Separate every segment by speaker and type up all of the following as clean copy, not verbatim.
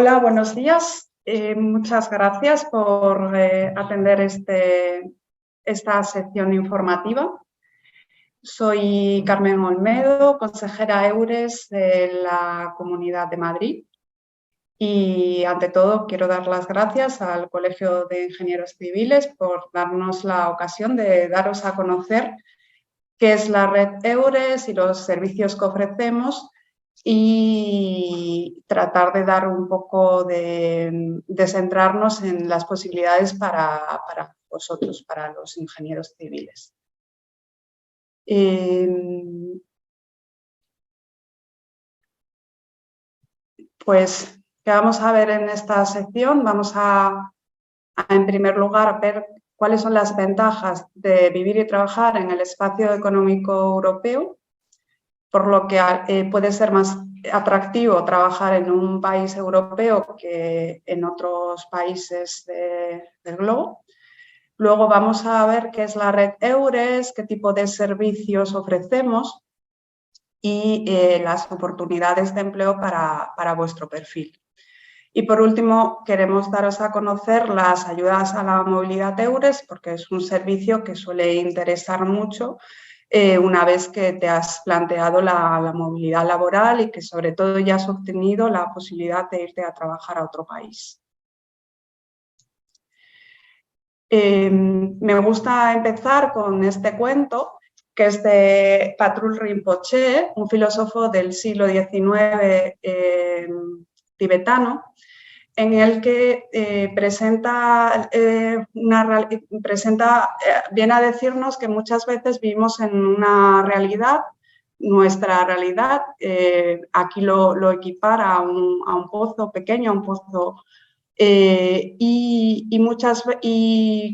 Speaker 1: Hola, buenos días. Muchas gracias por atender esta sección informativa. Soy Carmen Olmedo, consejera EURES de la Comunidad de Madrid. Y ante todo quiero dar las gracias al Colegio de Ingenieros Civiles por darnos la ocasión de daros a conocer qué es la red EURES y los servicios que ofrecemos, y tratar de dar un poco de centrarnos en las posibilidades para vosotros, para los ingenieros civiles. Pues, ¿qué vamos a ver en esta sección? Vamos a en primer lugar, ver cuáles son las ventajas de vivir y trabajar en el espacio económico europeo, por lo que puede ser más atractivo trabajar en un país europeo que en otros países del globo. Luego vamos a ver qué es la red EURES, qué tipo de servicios ofrecemos y las oportunidades de empleo para vuestro perfil. Y por último, queremos daros a conocer las ayudas a la movilidad EURES, porque es un servicio que suele interesar mucho una vez que te has planteado la movilidad laboral y que sobre todo ya has obtenido la posibilidad de irte a trabajar a otro país. Me gusta empezar con este cuento, que es de Patrul Rinpoche, un filósofo del siglo XIX tibetano, en el que viene a decirnos que muchas veces vivimos en una realidad, nuestra realidad, aquí lo equipara a un pozo pequeño, a un pozo, y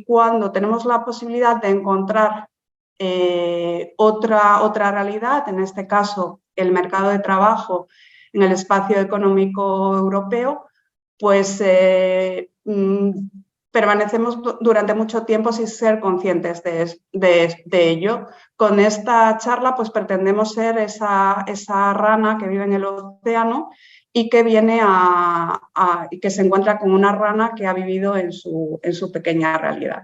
Speaker 1: cuando tenemos la posibilidad de encontrar otra realidad, en este caso el mercado de trabajo en el espacio económico europeo, pues permanecemos durante mucho tiempo sin ser conscientes de ello. Con esta charla pues pretendemos ser esa rana que vive en el océano y que viene y que se encuentra con una rana que ha vivido en su pequeña realidad.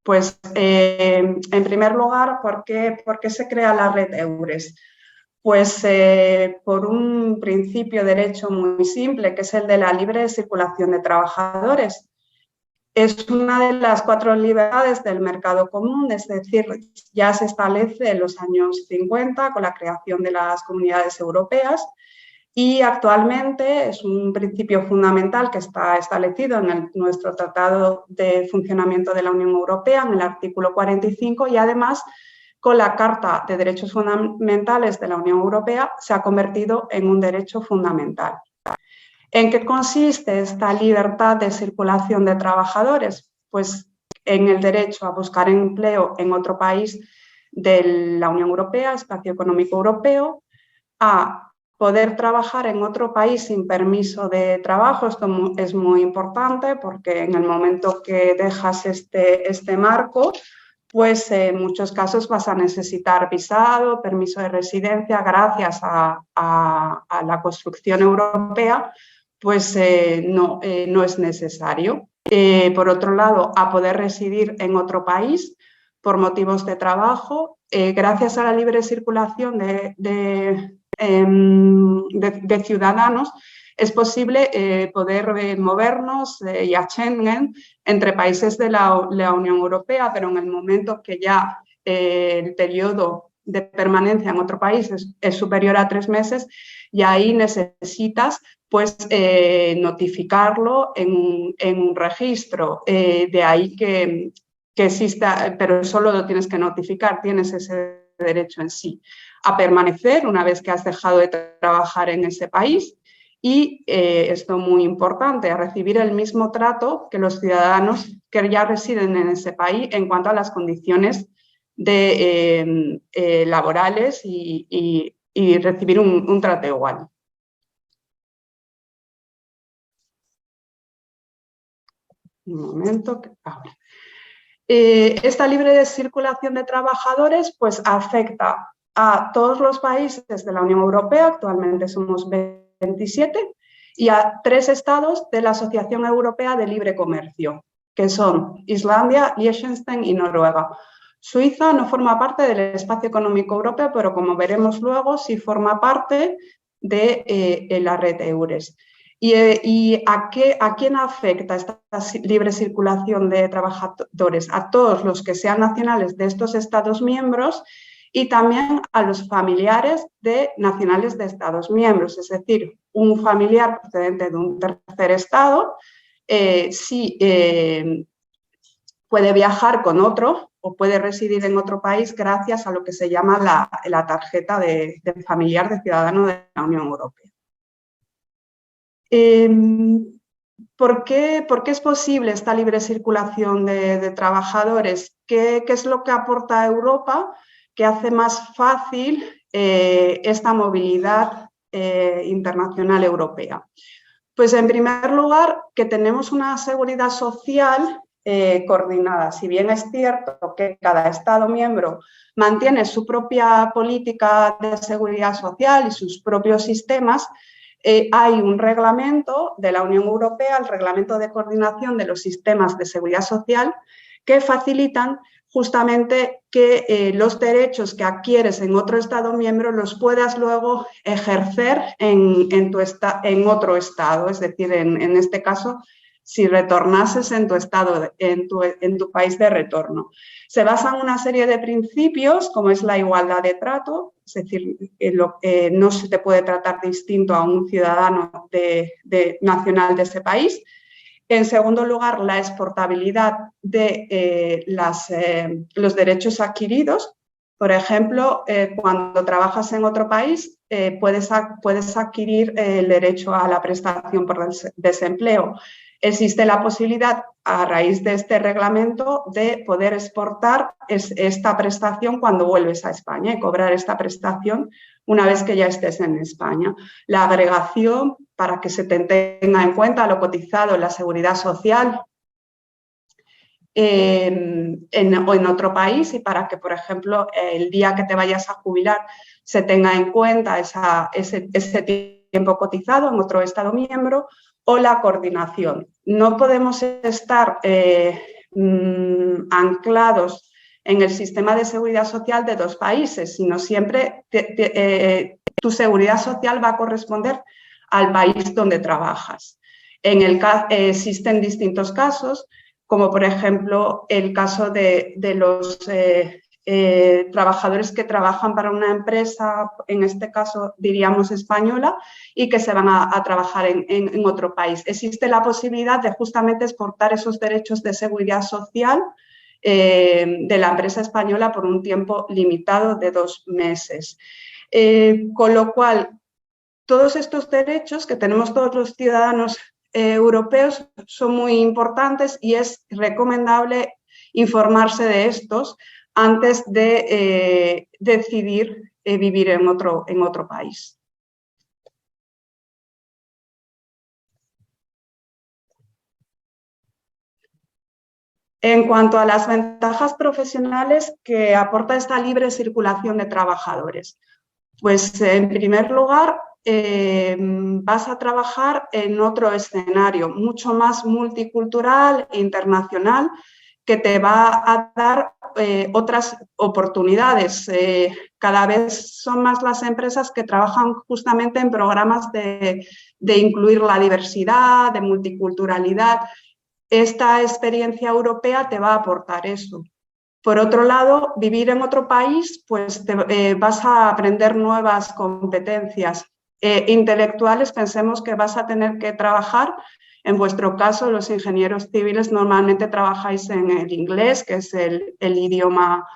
Speaker 1: Pues en primer lugar, ¿por qué se crea la red EURES? Pues por un principio de derecho muy simple, que es el de la libre circulación de trabajadores. Es una de las 4 libertades del mercado común, es decir, ya se establece en los años 50 con la creación de las comunidades europeas, y actualmente es un principio fundamental que está establecido en nuestro Tratado de Funcionamiento de la Unión Europea, en el artículo 45, y además con la Carta de Derechos Fundamentales de la Unión Europea se ha convertido en un derecho fundamental. ¿En qué consiste esta libertad de circulación de trabajadores? Pues en el derecho a buscar empleo en otro país de la Unión Europea, espacio económico europeo, a poder trabajar en otro país sin permiso de trabajo. Esto es muy importante porque en el momento que dejas este marco, pues en muchos casos vas a necesitar visado, permiso de residencia. Gracias a la construcción europea, pues no es necesario. Por otro lado, a poder residir en otro país por motivos de trabajo, gracias a la libre circulación de ciudadanos, es posible poder movernos y a Schengen entre países de la Unión Europea, pero en el momento que ya el periodo de permanencia en otro país es superior a 3 meses, y ahí necesitas pues notificarlo en un registro. De ahí que exista, pero solo lo tienes que notificar, tienes ese derecho en sí a permanecer una vez que has dejado de trabajar en ese país, y esto muy importante, a recibir el mismo trato que los ciudadanos que ya residen en ese país en cuanto a las condiciones laborales, y recibir un trato igual. Un momento. Esta libre circulación de trabajadores pues afecta a todos los países de la Unión Europea, actualmente somos 27, y a 3 estados de la Asociación Europea de Libre Comercio, que son Islandia, Liechtenstein y Noruega. Suiza no forma parte del espacio económico europeo, pero como veremos luego, sí forma parte de la red EURES. ¿Y a quién afecta esta libre circulación de trabajadores? A todos los que sean nacionales de estos Estados miembros y también a los familiares de nacionales de Estados miembros. Es decir, un familiar procedente de un tercer Estado sí puede viajar con otro o puede residir en otro país gracias a lo que se llama la tarjeta de familiar de ciudadano de la Unión Europea. ¿Por qué es posible esta libre circulación de trabajadores? ¿Qué es lo que aporta a Europa que hace más fácil esta movilidad internacional europea? Pues en primer lugar, que tenemos una seguridad social coordinada. Si bien es cierto que cada Estado miembro mantiene su propia política de seguridad social y sus propios sistemas, hay un reglamento de la Unión Europea, el Reglamento de Coordinación de los Sistemas de Seguridad Social, que facilitan justamente que los derechos que adquieres en otro Estado miembro los puedas luego ejercer en otro Estado. Es decir, en este caso, si retornases en tu estado, en tu país de retorno. Se basa en una serie de principios, como es la igualdad de trato, es decir, no se te puede tratar distinto a un ciudadano nacional de ese país. En segundo lugar, la exportabilidad de los derechos adquiridos. Por ejemplo, cuando trabajas en otro país, puedes adquirir el derecho a la prestación por desempleo. Existe la posibilidad, a raíz de este reglamento, de poder exportar esta prestación cuando vuelves a España y cobrar esta prestación una vez que ya estés en España. La agregación, para que se te tenga en cuenta lo cotizado en la seguridad social o en otro país, y para que, por ejemplo, el día que te vayas a jubilar se tenga en cuenta ese tiempo cotizado en otro Estado miembro, o la coordinación. No podemos estar anclados en el sistema de seguridad social de dos países, sino siempre tu seguridad social va a corresponder al país donde trabajas. Existen distintos casos, como por ejemplo el caso de los trabajadores que trabajan para una empresa, en este caso diríamos española, y que se van a trabajar en otro país. Existe la posibilidad de justamente exportar esos derechos de seguridad social de la empresa española por un tiempo limitado de 2 meses. Con lo cual, todos estos derechos que tenemos todos los ciudadanos europeos son muy importantes y es recomendable informarse de estos antes de decidir vivir en otro país. En cuanto a las ventajas profesionales que aporta esta libre circulación de trabajadores, pues en primer lugar vas a trabajar en otro escenario mucho más multicultural e internacional que te va a dar otras oportunidades. Cada vez son más las empresas que trabajan justamente en programas de incluir la diversidad, de multiculturalidad. Esta experiencia europea te va a aportar eso. Por otro lado, vivir en otro país, pues vas a aprender nuevas competencias intelectuales. Pensemos que vas a tener que trabajar, en vuestro caso, los ingenieros civiles normalmente trabajáis en el inglés, que es el idioma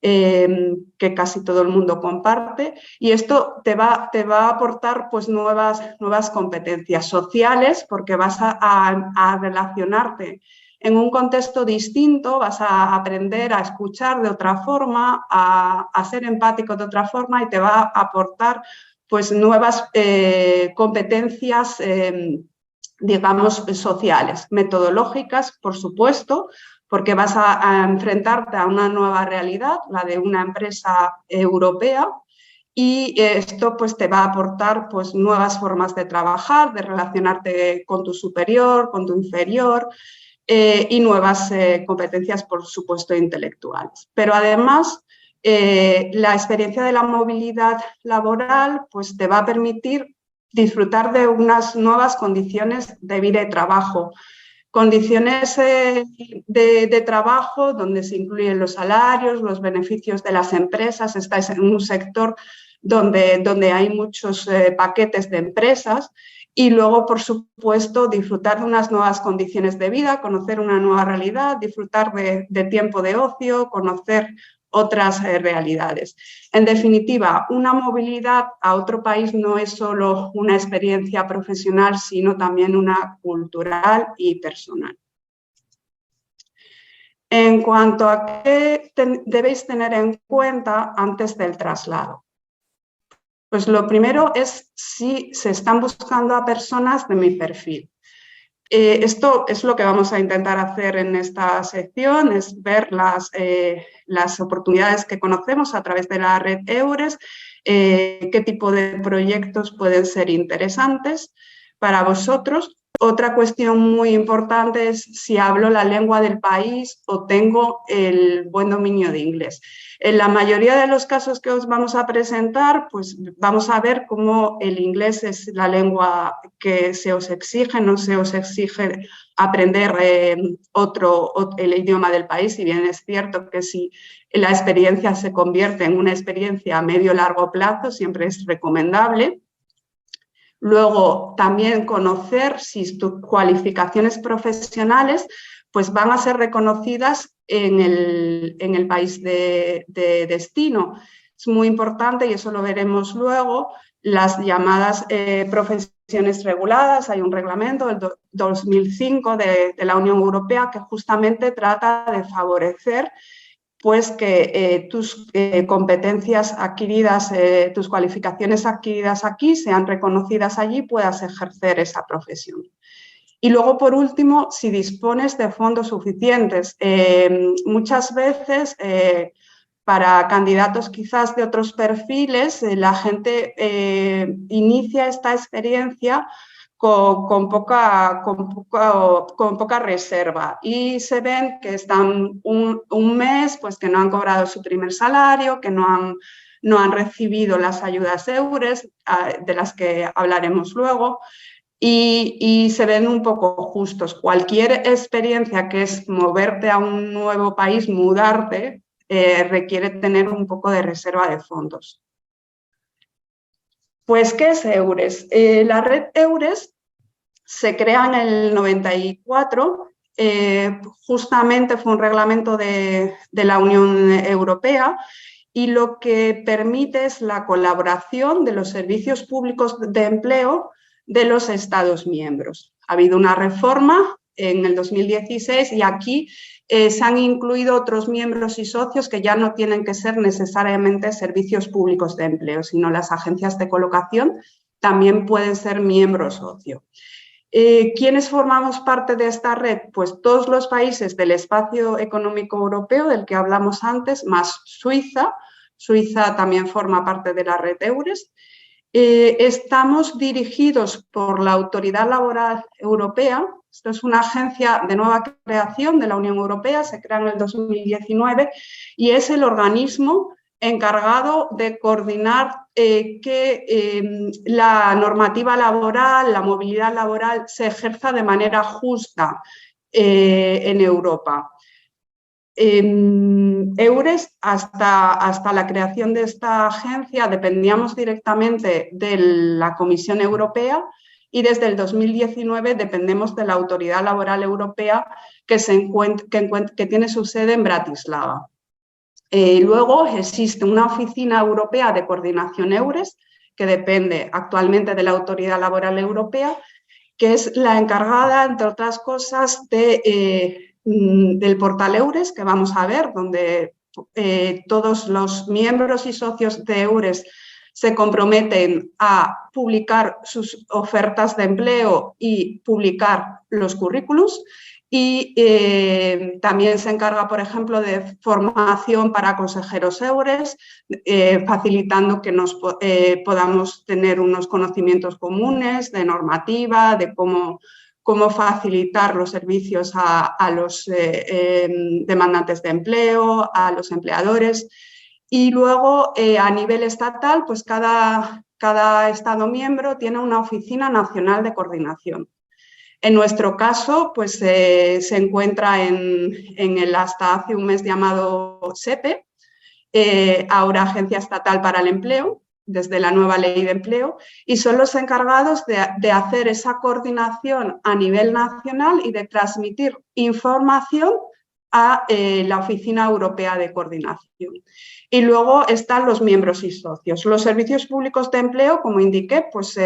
Speaker 1: que casi todo el mundo comparte, y esto te va a aportar pues nuevas competencias sociales, porque vas a relacionarte en un contexto distinto, vas a aprender a escuchar de otra forma, a ser empático de otra forma, y te va a aportar pues nuevas competencias digamos sociales, metodológicas, por supuesto, porque vas a enfrentarte a una nueva realidad, la de una empresa europea, y esto pues te va a aportar pues nuevas formas de trabajar, de relacionarte con tu superior, con tu inferior y nuevas competencias, por supuesto, intelectuales. Pero además, la experiencia de la movilidad laboral pues te va a permitir disfrutar de unas nuevas condiciones de vida y trabajo. Condiciones de trabajo donde se incluyen los salarios, los beneficios de las empresas. Estáis en un sector donde hay muchos paquetes de empresas y luego, por supuesto, disfrutar de unas nuevas condiciones de vida, conocer una nueva realidad, disfrutar de tiempo de ocio, conocer otras realidades. En definitiva, una movilidad a otro país no es solo una experiencia profesional, sino también una cultural y personal. En cuanto a qué debéis tener en cuenta antes del traslado. Pues lo primero es si se están buscando a personas de mi perfil. Esto es lo que vamos a intentar hacer en esta sección, es ver las oportunidades que conocemos a través de la red EURES, qué tipo de proyectos pueden ser interesantes para vosotros. Otra cuestión muy importante es si hablo la lengua del país o tengo el buen dominio de inglés. En la mayoría de los casos que os vamos a presentar, pues vamos a ver cómo el inglés es la lengua que se os exige, no se os exige aprender el idioma del país, si bien es cierto que si la experiencia se convierte en una experiencia a medio-largo plazo, siempre es recomendable. Luego, también conocer si tus cualificaciones profesionales pues van a ser reconocidas en el país de destino. Es muy importante, y eso lo veremos luego, las llamadas profesiones reguladas. Hay un reglamento del 2005 de la Unión Europea que justamente trata de favorecer pues que tus competencias adquiridas, tus cualificaciones adquiridas aquí sean reconocidas allí y puedas ejercer esa profesión. Y luego, por último, si dispones de fondos suficientes. Muchas veces, para candidatos quizás de otros perfiles, la gente inicia esta experiencia con poca reserva y se ven que están un mes, pues que no han cobrado su primer salario, que no han recibido las ayudas EURES, de las que hablaremos luego, y se ven un poco justos. Cualquier experiencia que es moverte a un nuevo país, mudarte, requiere tener un poco de reserva de fondos. Pues, ¿qué es EURES? La red EURES se crea en el 94, justamente fue un reglamento de la Unión Europea, y lo que permite es la colaboración de los servicios públicos de empleo de los Estados miembros. Ha habido una reforma en el 2016 y aquí se han incluido otros miembros y socios que ya no tienen que ser necesariamente servicios públicos de empleo, sino las agencias de colocación también pueden ser miembros socio. ¿Quiénes formamos parte de esta red? Pues todos los países del espacio económico europeo del que hablamos antes, más Suiza. Suiza también forma parte de la red EURES. Estamos dirigidos por la Autoridad Laboral Europea. Esto es una agencia de nueva creación de la Unión Europea, se crea en el 2019 y es el organismo encargado de coordinar que la normativa laboral, la movilidad laboral se ejerza de manera justa en Europa. EURES, hasta la creación de esta agencia, dependíamos directamente de la Comisión Europea y desde el 2019 dependemos de la Autoridad Laboral Europea que tiene su sede en Bratislava. Luego existe una oficina europea de coordinación EURES que depende actualmente de la Autoridad Laboral Europea, que es la encargada, entre otras cosas, del portal EURES, que vamos a ver, donde todos los miembros y socios de EURES se comprometen a publicar sus ofertas de empleo y publicar los currículums. y también se encarga, por ejemplo, de formación para consejeros EURES, facilitando que podamos tener unos conocimientos comunes de normativa, de cómo facilitar los servicios a los demandantes de empleo, a los empleadores. Y luego, a nivel estatal, pues cada Estado miembro tiene una oficina nacional de coordinación. En nuestro caso, pues se encuentra en el hasta hace un mes llamado SEPE, ahora Agencia Estatal para el Empleo, desde la nueva Ley de Empleo, y son los encargados de hacer esa coordinación a nivel nacional y de transmitir información a la Oficina Europea de Coordinación. Y luego están los miembros y socios. Los servicios públicos de empleo, como indiqué, pues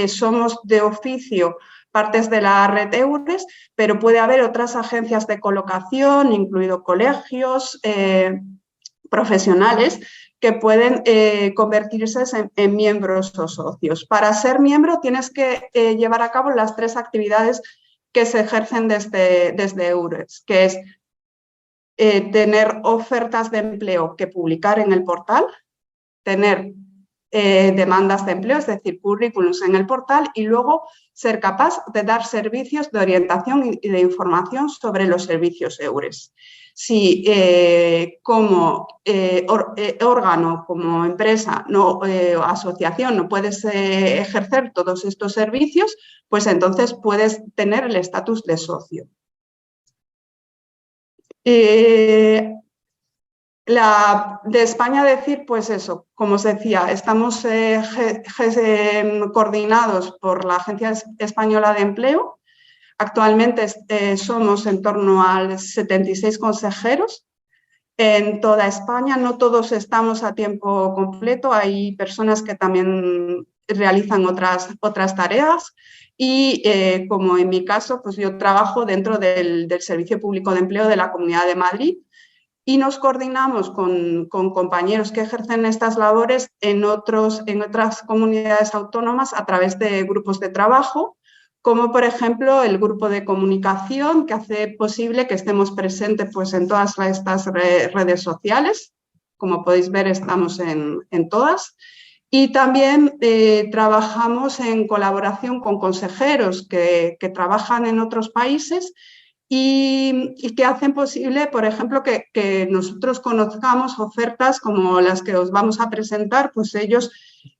Speaker 1: somos de oficio partes de la red EURES, pero puede haber otras agencias de colocación, incluidos colegios, profesionales, que pueden convertirse en miembros o socios. Para ser miembro tienes que llevar a cabo las 3 actividades que se ejercen desde EURES, que es tener ofertas de empleo que publicar en el portal, tener demandas de empleo, es decir, currículums en el portal, y luego ser capaz de dar servicios de orientación y de información sobre los servicios EURES. Si como órgano, como empresa o asociación no puedes ejercer todos estos servicios, pues entonces puedes tener el estatus de socio. De España decir, pues eso, como os decía, estamos coordinados por la Agencia Española de Empleo. Actualmente somos en torno a 76 consejeros en toda España. No todos estamos a tiempo completo, hay personas que también realizan otras tareas y como en mi caso, pues yo trabajo dentro del Servicio Público de Empleo de la Comunidad de Madrid. Y nos coordinamos con compañeros que ejercen estas labores en otras comunidades autónomas a través de grupos de trabajo, como por ejemplo el grupo de comunicación que hace posible que estemos presentes pues, en todas estas redes sociales. Como podéis ver, estamos en todas. Y también trabajamos en colaboración con consejeros que trabajan en otros países y que hacen posible, por ejemplo, que nosotros conozcamos ofertas como las que os vamos a presentar, pues ellos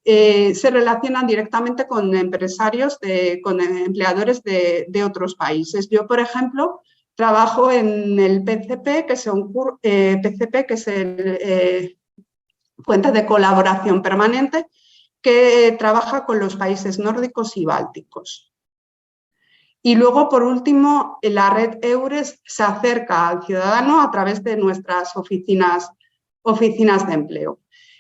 Speaker 1: se relacionan directamente con empresarios, con empleadores de otros países. Yo, por ejemplo, trabajo en el PCP, que es el Puente de Colaboración Permanente, que trabaja con los países nórdicos y bálticos. Y luego, por último, la red EURES se acerca al ciudadano a través de nuestras oficinas de empleo.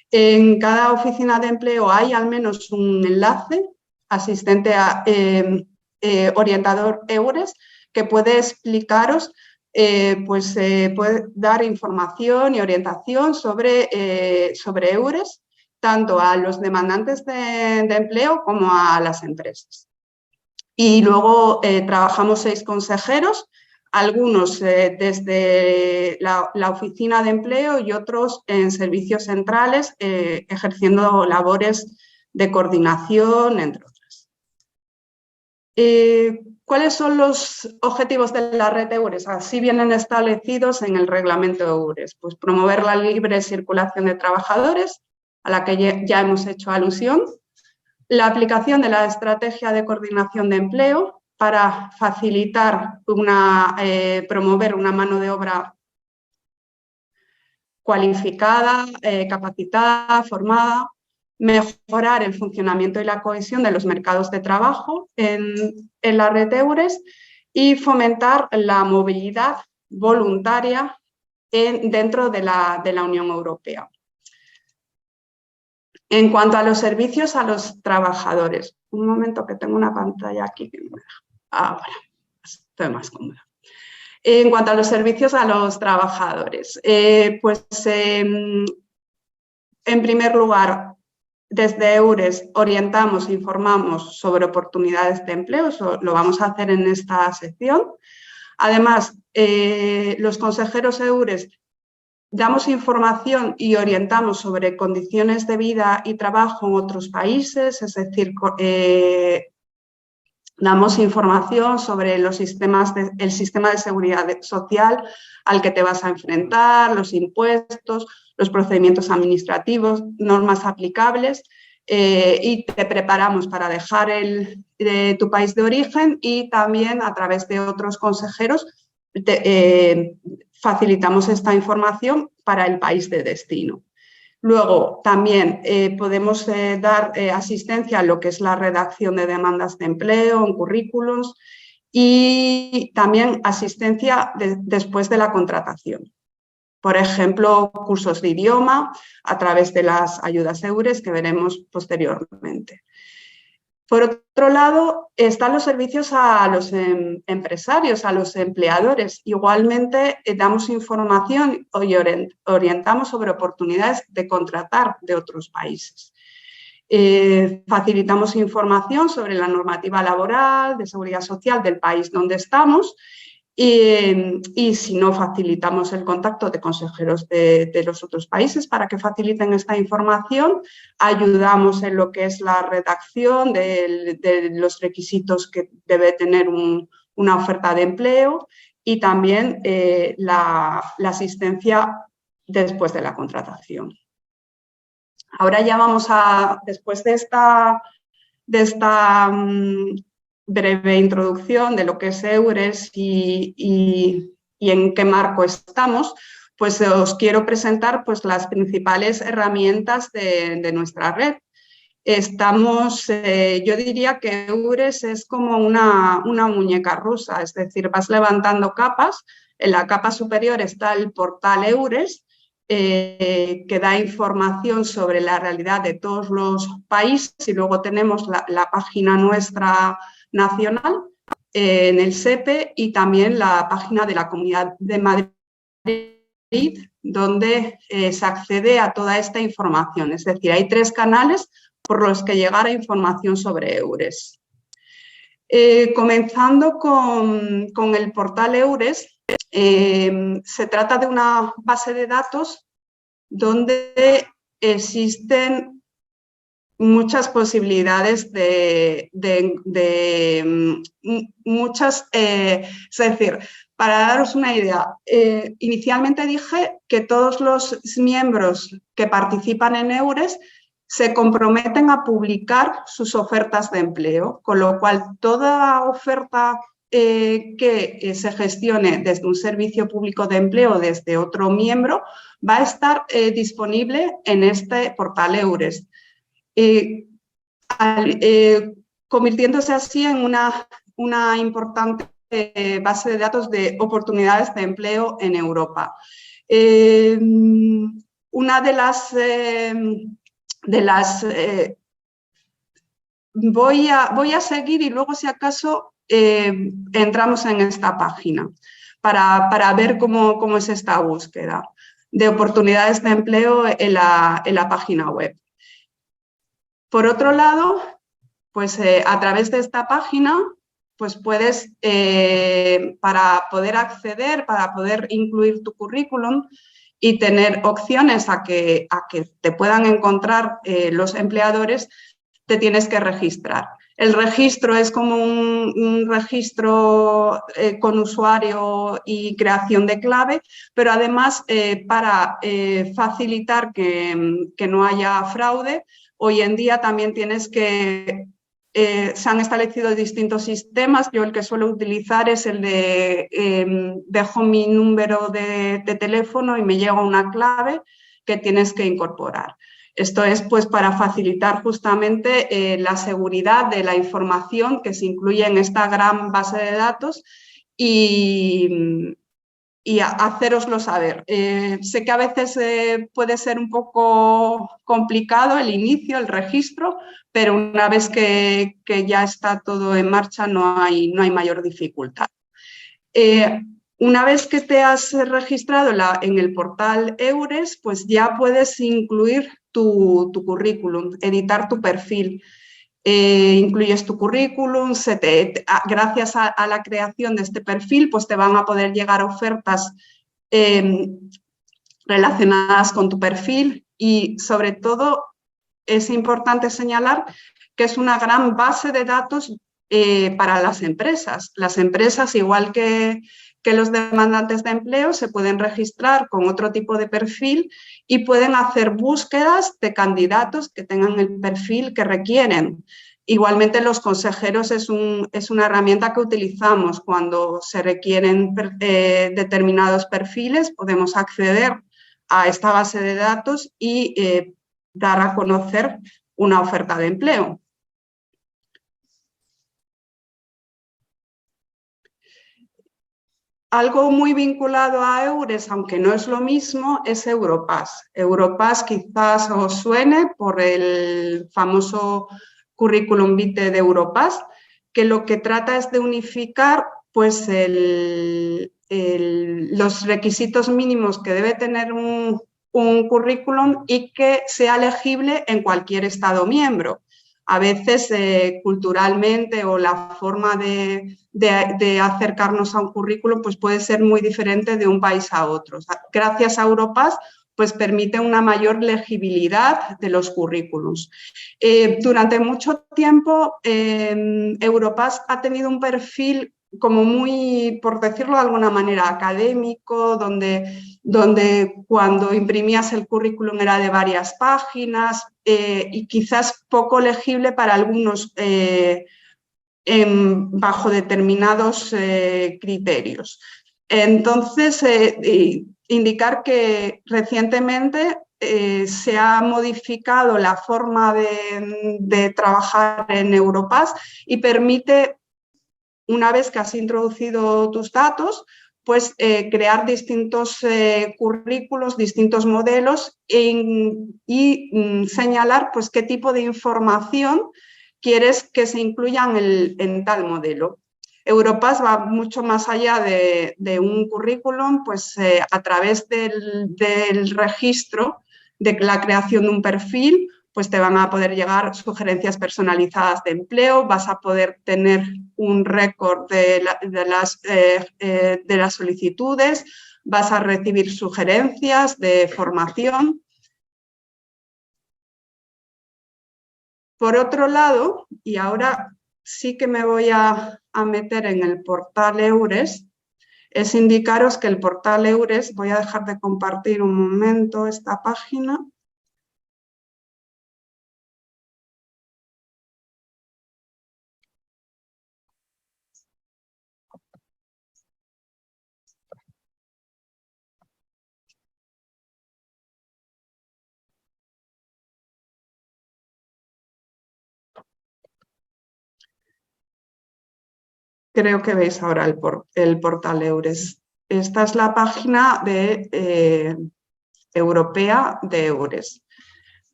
Speaker 1: En cada oficina de empleo hay al menos un enlace, asistente a orientador EURES, que puede explicaros, puede dar información y orientación sobre EURES, tanto a los demandantes de empleo como a las empresas. Y luego trabajamos 6 consejeros, algunos desde la oficina de empleo y otros en servicios centrales, ejerciendo labores de coordinación, entre otras. ¿Cuáles son los objetivos de la red EURES? Así vienen establecidos en el reglamento EURES. Pues promover la libre circulación de trabajadores, a la que ya hemos hecho alusión. La aplicación de la estrategia de coordinación de empleo para facilitar promover una mano de obra cualificada, capacitada, formada, mejorar el funcionamiento y la cohesión de los mercados de trabajo en la red EURES y fomentar la movilidad voluntaria dentro de la Unión Europea. En cuanto a los servicios a los trabajadores, un momento que tengo una pantalla aquí que me deja. Ahora, estoy más cómoda. En cuanto a los servicios a los trabajadores, en primer lugar, desde EURES orientamos e informamos sobre oportunidades de empleo, eso lo vamos a hacer en esta sección. Además, los consejeros EURES damos información y orientamos sobre condiciones de vida y trabajo en otros países, es decir, damos información sobre el sistema de seguridad social al que te vas a enfrentar, los impuestos, los procedimientos administrativos, normas aplicables, y te preparamos para dejar tu país de origen, y también a través de otros consejeros facilitamos esta información para el país de destino. Luego, también podemos dar asistencia a lo que es la redacción de demandas de empleo, en currículos, y también asistencia después de la contratación. Por ejemplo, cursos de idioma a través de las ayudas EURES que veremos posteriormente. Por otro lado, están los servicios a los empresarios, a los empleadores. Igualmente, damos información y orientamos sobre oportunidades de contratar de otros países. Facilitamos información sobre la normativa laboral, de seguridad social del país donde estamos, y si no, facilitamos el contacto de consejeros de los otros países para que faciliten esta información. Ayudamos en lo que es la redacción de los requisitos que debe tener una oferta de empleo, y también la asistencia después de la contratación. Ahora ya vamos después de esta breve introducción de lo que es EURES y en qué marco estamos, pues os quiero presentar pues las principales herramientas de nuestra red. Yo diría que EURES es como una muñeca rusa, es decir, vas levantando capas. En la capa superior está el portal EURES, que da información sobre la realidad de todos los países, y luego tenemos la página nuestra nacional en el SEPE, y también la página de la Comunidad de Madrid, donde se accede a toda esta información. Es decir, hay 3 canales por los que llegar a información sobre EURES. Comenzando con el portal EURES, se trata de una base de datos donde existen muchas posibilidades es decir, para daros una idea, inicialmente dije que todos los miembros que participan en EURES se comprometen a publicar sus ofertas de empleo, con lo cual toda oferta que se gestione desde un servicio público de empleo, desde otro miembro, va a estar disponible en este portal EURES, convirtiéndose así en una importante base de datos de oportunidades de empleo en Europa. Una de las voy a seguir, y luego, si acaso, entramos en esta página para ver cómo es esta búsqueda de oportunidades de empleo en la página web. Por otro lado, pues a través de esta página, pues puedes, para poder acceder, para poder incluir tu currículum y tener opciones a que te puedan encontrar los empleadores, te tienes que registrar. El registro es como un registro con usuario y creación de clave, pero además, para facilitar que no haya fraude, hoy en día también se han establecido distintos sistemas. Yo el que suelo utilizar es el de dejo mi número de teléfono y me llega una clave que tienes que incorporar. Esto es pues para facilitar justamente la seguridad de la información que se incluye en esta gran base de datos, y hacéroslo saber. Sé que a veces puede ser un poco complicado el inicio, el registro, pero una vez que ya está todo en marcha no hay mayor dificultad. Una vez que te has registrado en el portal EURES, pues ya puedes incluir tu currículum, editar tu perfil. incluyes tu currículum, gracias a la creación de este perfil, pues te van a poder llegar ofertas relacionadas con tu perfil y, sobre todo, es importante señalar que es una gran base de datos para las empresas. Las empresas, igual que los demandantes de empleo, se pueden registrar con otro tipo de perfil y pueden hacer búsquedas de candidatos que tengan el perfil que requieren. Igualmente, los consejeros es una herramienta que utilizamos cuando se requieren determinados perfiles. Podemos acceder a esta base de datos y dar a conocer una oferta de empleo. Algo muy vinculado a EURES, aunque no es lo mismo, es Europass. Europass quizás os suene por el famoso currículum vitae de Europass, que lo que trata es de unificar pues, los requisitos mínimos que debe tener un currículum y que sea legible en cualquier Estado miembro. A veces culturalmente o la forma de acercarnos a un currículum pues puede ser muy diferente de un país a otro. Gracias a Europass pues permite una mayor legibilidad de los currículums. Durante mucho tiempo Europass ha tenido un perfil como muy, por decirlo de alguna manera, académico, donde cuando imprimías el currículum era de varias páginas y quizás poco legible para algunos bajo determinados criterios. Entonces, indicar que recientemente se ha modificado la forma de trabajar en Europass y permite, una vez que has introducido tus datos, pues crear distintos currículos, distintos modelos y señalar pues qué tipo de información quieres que se incluyan en tal modelo. Europass va mucho más allá de un currículum, pues a través del registro de la creación de un perfil, pues te van a poder llegar sugerencias personalizadas de empleo, vas a poder tener un récord de las solicitudes, vas a recibir sugerencias de formación. Por otro lado, y ahora sí que me voy a meter en el portal EURES, es indicaros que el portal EURES, voy a dejar de compartir un momento esta página. Creo que veis ahora el portal EURES. Esta es la página europea de EURES.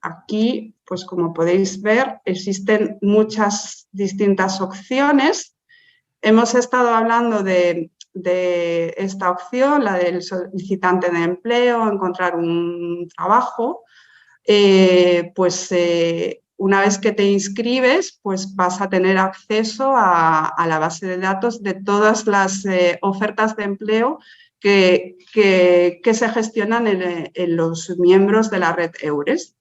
Speaker 1: Aquí, pues como podéis ver, existen muchas distintas opciones. Hemos estado hablando de esta opción, la del solicitante de empleo, encontrar un trabajo. Una vez que te inscribes, pues vas a tener acceso a la base de datos de todas las ofertas de empleo que se gestionan en los miembros de la red EURES.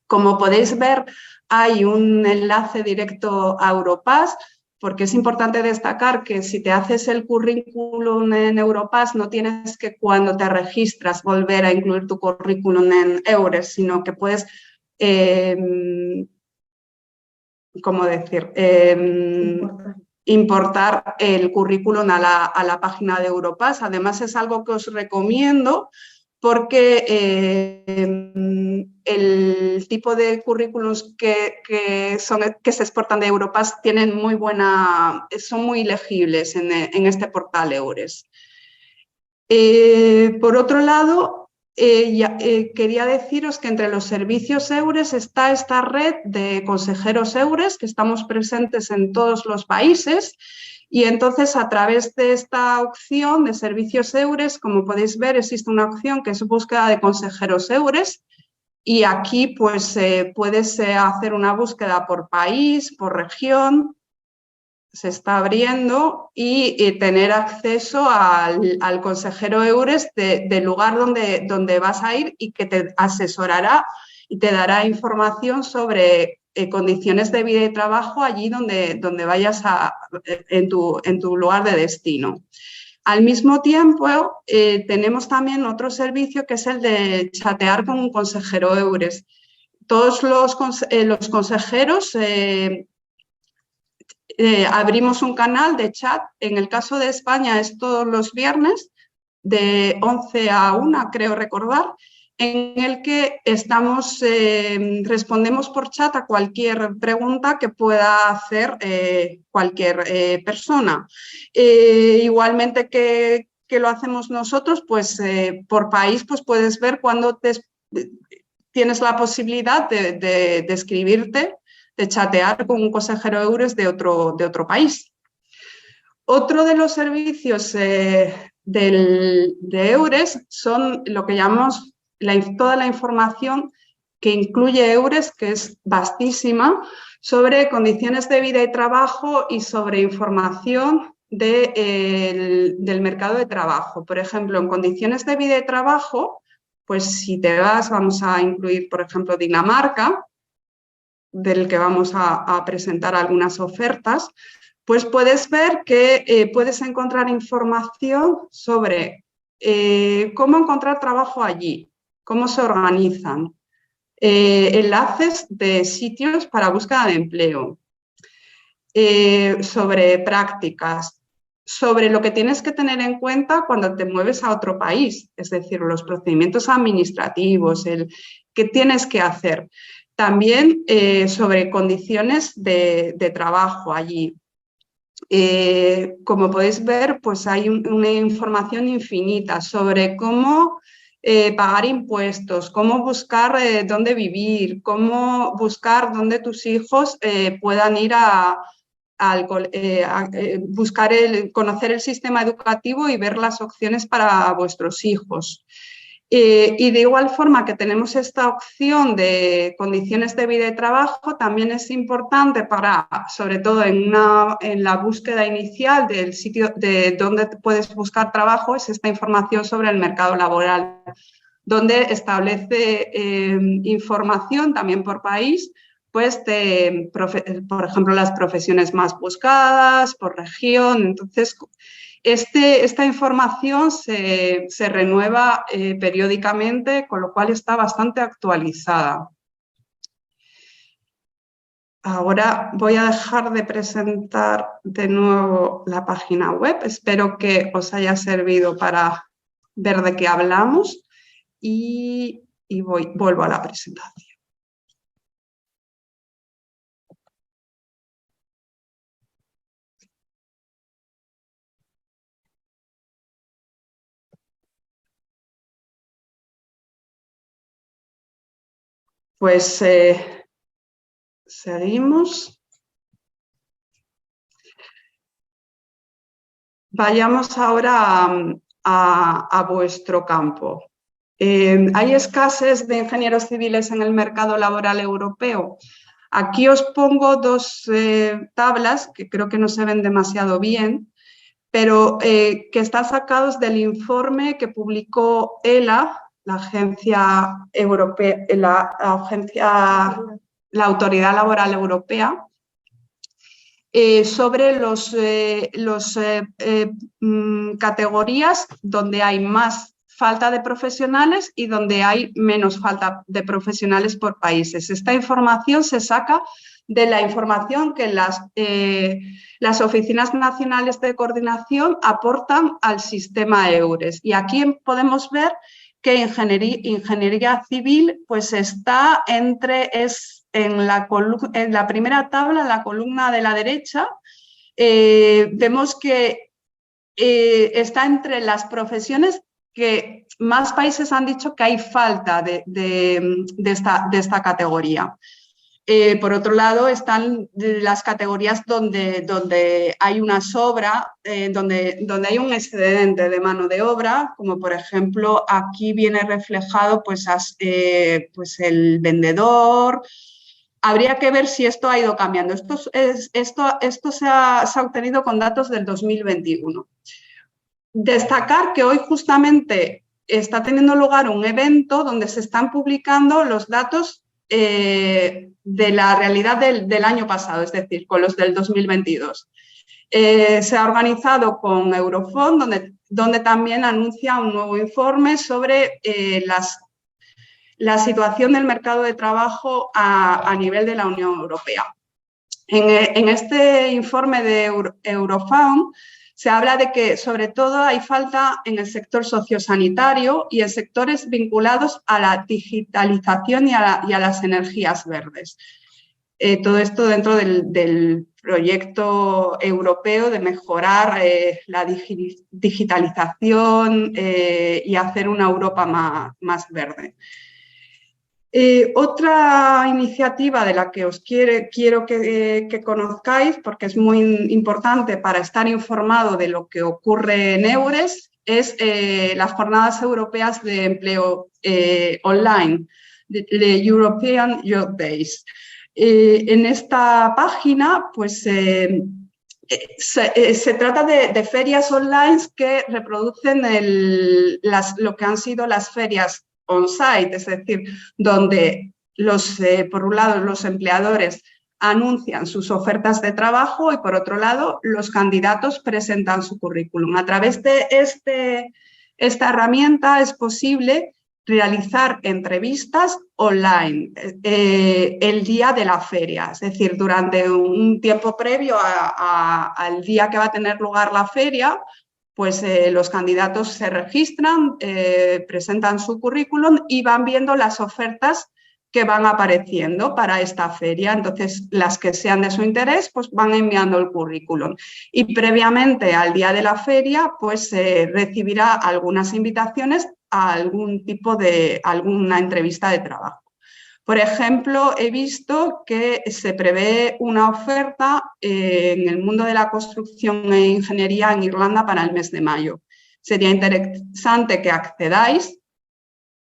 Speaker 1: Como podéis ver, hay un enlace directo a Europass, porque es importante destacar que si te haces el currículum en Europass no tienes que cuando te registras volver a incluir tu currículum en EURES, sino que puedes, ¿cómo decir? Importar el currículum a la página de Europass. Además, es algo que os recomiendo porque el tipo de currículums que se exportan de Europass tienen son muy legibles en este portal EURES. Por otro lado, quería deciros que entre los servicios EURES está esta red de consejeros EURES, que estamos presentes en todos los países. Y entonces, a través de esta opción de servicios EURES, como podéis ver, existe una opción que es búsqueda de consejeros EURES. y aquí pues puedes hacer una búsqueda por país, por región, se está abriendo y tener acceso al consejero EURES del lugar donde vas a ir y que te asesorará y te dará información sobre condiciones de vida y trabajo allí donde vayas en tu lugar de destino. Al mismo tiempo, tenemos también otro servicio que es el de chatear con un consejero EURES. Todos los consejeros abrimos un canal de chat. En el caso de España es todos los viernes de 11 a 1, creo recordar, en el que respondemos por chat a cualquier pregunta que pueda hacer cualquier persona. Igualmente que lo hacemos nosotros, pues por país pues puedes ver cuándo tienes la posibilidad de escribirte, de chatear con un consejero EURES de otro país. Otro de los servicios de EURES son lo que llamamos toda la información que incluye EURES, que es vastísima, sobre condiciones de vida y trabajo y sobre información del mercado de trabajo. Por ejemplo, en condiciones de vida y trabajo, pues si te vas, vamos a incluir, por ejemplo, Dinamarca, del que vamos a presentar algunas ofertas, pues puedes ver que puedes encontrar información sobre cómo encontrar trabajo allí, cómo se organizan, enlaces de sitios para búsqueda de empleo, sobre prácticas, sobre lo que tienes que tener en cuenta cuando te mueves a otro país, es decir, los procedimientos administrativos, qué tienes que hacer. También sobre condiciones de trabajo allí. Como podéis ver, pues hay una información infinita sobre cómo pagar impuestos, cómo buscar dónde vivir, cómo buscar dónde tus hijos puedan ir buscar conocer el sistema educativo y ver las opciones para vuestros hijos. Y de igual forma que tenemos esta opción de condiciones de vida y trabajo, también es importante sobre todo en la búsqueda inicial del sitio de donde puedes buscar trabajo, es esta información sobre el mercado laboral, donde establece información también por país, pues por ejemplo, las profesiones más buscadas, por región. Entonces, esta información se renueva periódicamente, con lo cual está bastante actualizada. Ahora voy a dejar de presentar de nuevo la página web. Espero que os haya servido para ver de qué hablamos y vuelvo a la presentación. Pues seguimos. Vayamos ahora a vuestro campo. ¿Hay escasez de ingenieros civiles en el mercado laboral europeo? Aquí os pongo dos tablas que creo que no se ven demasiado bien, pero que están sacados del informe que publicó ELA, la agencia europea, la Autoridad Laboral Europea, sobre categorías donde hay más falta de profesionales y donde hay menos falta de profesionales por países. Esta información se saca de la información que las oficinas nacionales de coordinación aportan al sistema EURES. Y aquí podemos ver que ingeniería civil pues está en la primera tabla, en la columna de la derecha, vemos que está entre las profesiones que más países han dicho que hay falta de esta categoría. Por otro lado, están las categorías donde hay una sobra, donde hay un excedente de mano de obra, como por ejemplo aquí viene reflejado pues el vendedor. Habría que ver si esto ha ido cambiando. Esto se ha obtenido con datos del 2021. Destacar que hoy justamente está teniendo lugar un evento donde se están publicando los datos de la realidad del año pasado, es decir, con los del 2022. Se ha organizado con Eurofond, donde también anuncia un nuevo informe sobre la situación del mercado de trabajo a nivel de la Unión Europea. En este informe de Eurofond se habla de que sobre todo hay falta en el sector sociosanitario y en sectores vinculados a la digitalización y a las energías verdes. Todo esto dentro del proyecto europeo de mejorar la digitalización y hacer una Europa más verde. Otra iniciativa de la que os quiero que conozcáis, porque es muy importante para estar informado de lo que ocurre en EURES, es las Jornadas Europeas de Empleo Online, the European Job Days. En esta página, pues, se trata de ferias online que reproducen lo que han sido las ferias on-site, es decir, donde por un lado los empleadores anuncian sus ofertas de trabajo y por otro lado los candidatos presentan su currículum. A través de esta herramienta es posible realizar entrevistas online el día de la feria, es decir, durante un tiempo previo al día que va a tener lugar la feria, pues los candidatos se registran, presentan su currículum y van viendo las ofertas que van apareciendo para esta feria. Entonces, las que sean de su interés, pues van enviando el currículum. Y previamente al día de la feria, pues recibirá algunas invitaciones a alguna entrevista de trabajo. Por ejemplo, he visto que se prevé una oferta en el mundo de la construcción e ingeniería en Irlanda para el mes de mayo. Sería interesante que accedáis.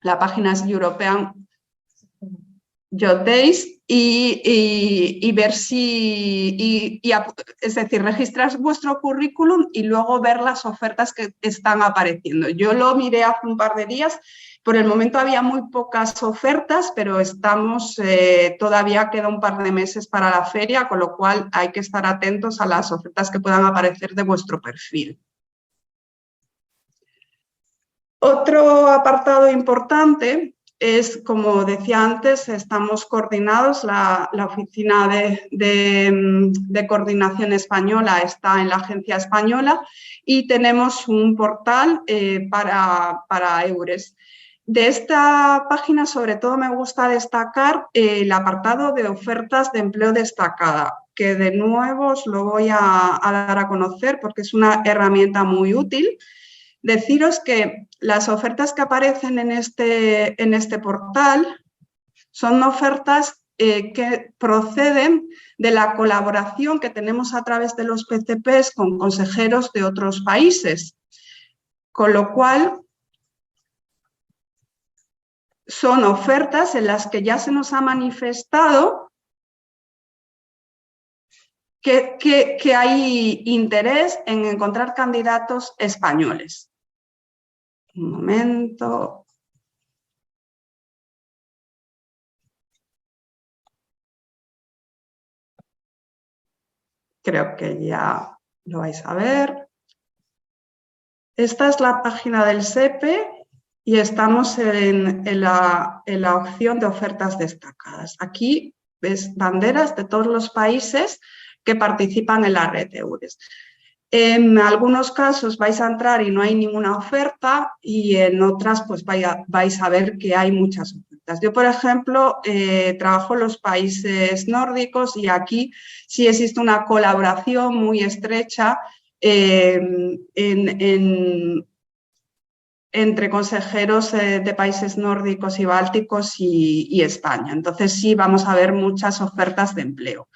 Speaker 1: La página es European Job Days y ver es decir, registrar vuestro currículum y luego ver las ofertas que están apareciendo. Yo lo miré hace un par de días. Por el momento había muy pocas ofertas, pero todavía queda un par de meses para la feria, con lo cual hay que estar atentos a las ofertas que puedan aparecer de vuestro perfil. Otro apartado importante es, como decía antes, estamos coordinados, la oficina de coordinación española está en la agencia española y tenemos un portal para EURES. De esta página, sobre todo, me gusta destacar el apartado de ofertas de empleo destacada, que de nuevo os lo voy a dar a conocer porque es una herramienta muy útil. Deciros que las ofertas que aparecen en este portal son ofertas que proceden de la colaboración que tenemos a través de los PCPs con consejeros de otros países, con lo cual son ofertas en las que ya se nos ha manifestado que hay interés en encontrar candidatos españoles. Un momento. Creo que ya lo vais a ver. Esta es la página del SEPE. Y estamos en la opción de ofertas destacadas. Aquí ves banderas de todos los países que participan en la red EURES. En algunos casos vais a entrar y no hay ninguna oferta y en otras pues vais a ver que hay muchas ofertas. Yo, por ejemplo, trabajo en los países nórdicos y aquí sí existe una colaboración muy estrecha entre consejeros de países nórdicos y bálticos y España. Entonces sí vamos a ver muchas ofertas de empleo.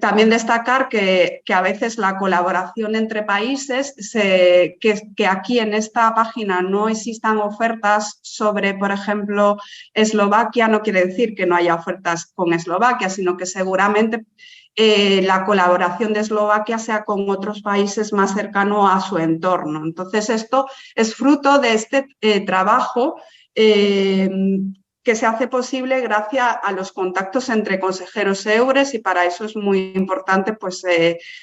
Speaker 1: También destacar que a veces la colaboración entre países, que aquí en esta página no existan ofertas sobre, por ejemplo, Eslovaquia, no quiere decir que no haya ofertas con Eslovaquia, sino que seguramente la colaboración de Eslovaquia sea con otros países más cercanos a su entorno. Entonces, esto es fruto de este trabajo que se hace posible gracias a los contactos entre consejeros EURES, y para eso es muy importante pues,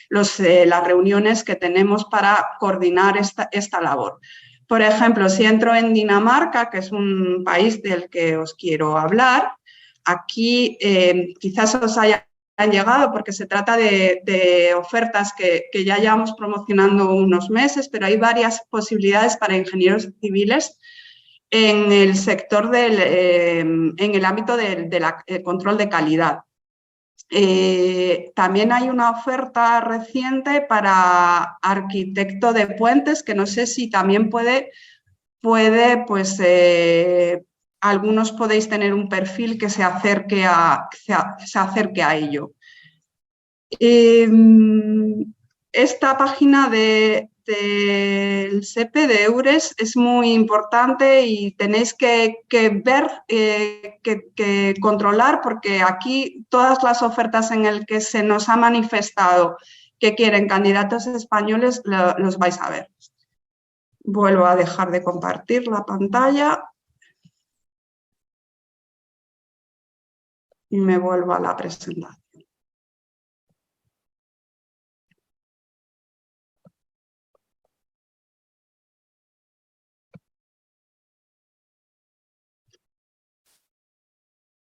Speaker 1: las reuniones que tenemos para coordinar esta labor. Por ejemplo, si entro en Dinamarca, que es un país del que os quiero hablar, aquí quizás os han llegado porque se trata de ofertas que ya llevamos promocionando unos meses, pero hay varias posibilidades para ingenieros civiles en el sector en el ámbito del control de calidad. También hay una oferta reciente para arquitecto de puentes, que no sé si también puede pues, algunos podéis tener un perfil que se acerque a ello. Esta página del SEPE de EURES es muy importante y tenéis que ver, que controlar, porque aquí todas las ofertas en las que se nos ha manifestado que quieren candidatos españoles los vais a ver. Vuelvo a dejar de compartir la pantalla y me vuelvo a la presentación.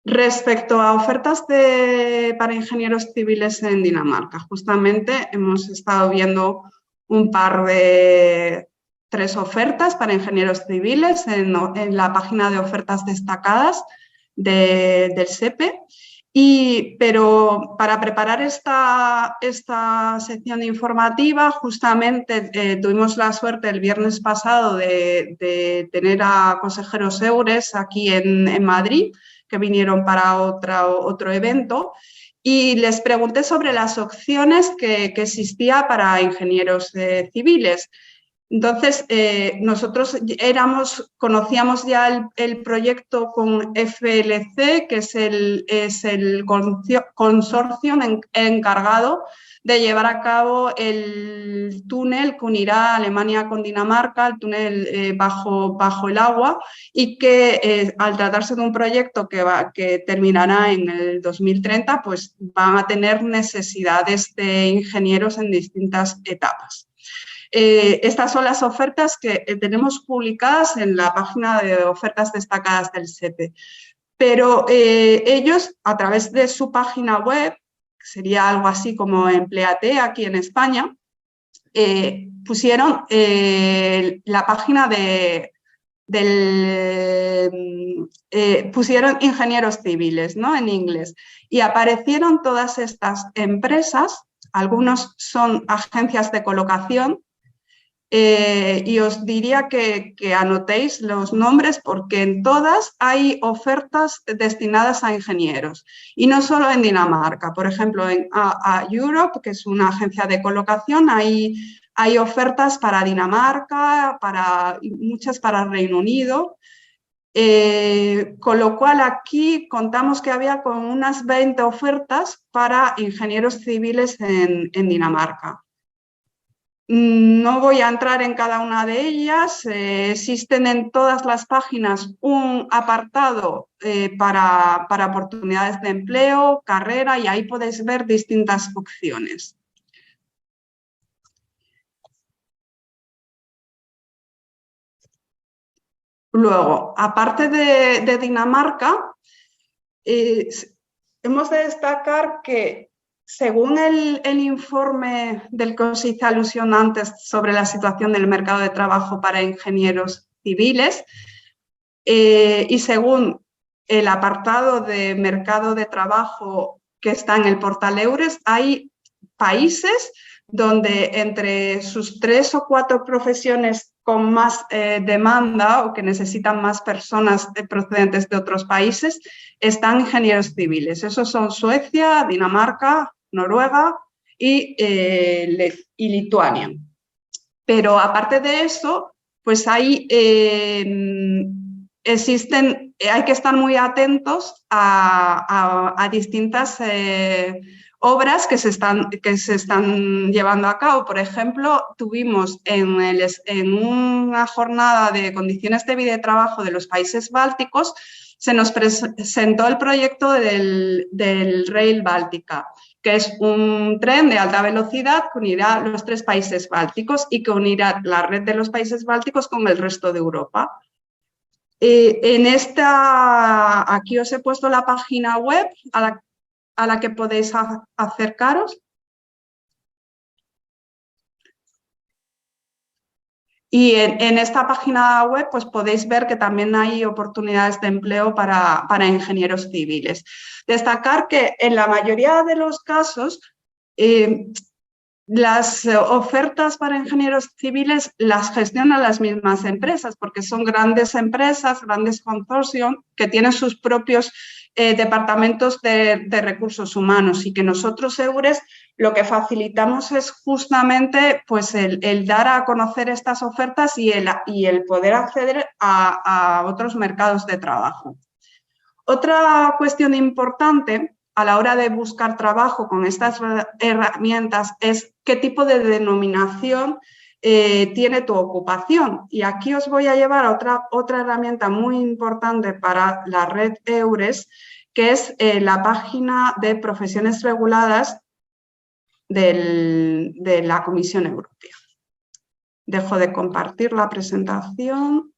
Speaker 1: Respecto a ofertas para ingenieros civiles en Dinamarca, justamente hemos estado viendo un par de 3 ofertas para ingenieros civiles en la página de ofertas destacadas del SEPE. Pero para preparar esta sección informativa, justamente tuvimos la suerte el viernes pasado de tener a consejeros EURES aquí en Madrid, que vinieron para otro evento, y les pregunté sobre las opciones que existía para ingenieros civiles. Entonces, nosotros conocíamos ya el proyecto con FLC, que es el consorcio encargado de llevar a cabo el túnel que unirá Alemania con Dinamarca, el túnel bajo el agua, y que al tratarse de un proyecto que terminará en el 2030, pues van a tener necesidades de ingenieros en distintas etapas. Estas son las ofertas que tenemos publicadas en la página de ofertas destacadas del SEPE. Pero ellos, a través de su página web, que sería algo así como Empleate aquí en España, pusieron la página pusieron ingenieros civiles, ¿no?, en inglés, y aparecieron todas estas empresas. Algunos son agencias de colocación, y os diría que anotéis los nombres, porque en todas hay ofertas destinadas a ingenieros, y no solo en Dinamarca. Por ejemplo, en A Europe, que es una agencia de colocación, hay ofertas para Dinamarca, muchas para Reino Unido, con lo cual aquí contamos que había con unas 20 ofertas para ingenieros civiles en Dinamarca. No voy a entrar en cada una de ellas. Existen en todas las páginas un apartado para oportunidades de empleo, carrera, y ahí podéis ver distintas opciones. Luego, aparte de Dinamarca, hemos de destacar que, según el informe del que os hice alusión antes sobre la situación del mercado de trabajo para ingenieros civiles, y según el apartado de mercado de trabajo que está en el portal EURES, hay países donde entre sus 3 o 4 profesiones con más demanda o que necesitan más personas procedentes de otros países están ingenieros civiles. Esos son Suecia, Dinamarca, Noruega y Lituania. Pero aparte de eso, pues hay hay que estar muy atentos a distintas obras que se están llevando a cabo. Por ejemplo, tuvimos en una jornada de condiciones de vida y trabajo de los países bálticos, se nos presentó el proyecto del Rail Báltica, que es un tren de alta velocidad que unirá los 3 países bálticos y que unirá la red de los países bálticos con el resto de Europa. Aquí os he puesto la página web a la que podéis acercaros. Y en esta página web pues podéis ver que también hay oportunidades de empleo para ingenieros civiles. Destacar que en la mayoría de los casos las ofertas para ingenieros civiles las gestionan las mismas empresas, porque son grandes empresas, grandes consorcios que tienen sus propios departamentos de recursos humanos, y que nosotros, EURES, lo que facilitamos es justamente pues, el dar a conocer estas ofertas y el poder acceder a otros mercados de trabajo. Otra cuestión importante a la hora de buscar trabajo con estas herramientas es qué tipo de denominación tiene tu ocupación. Y aquí os voy a llevar a otra herramienta muy importante para la red EURES, que es la página de profesiones reguladas de la Comisión Europea. Dejo de compartir la presentación.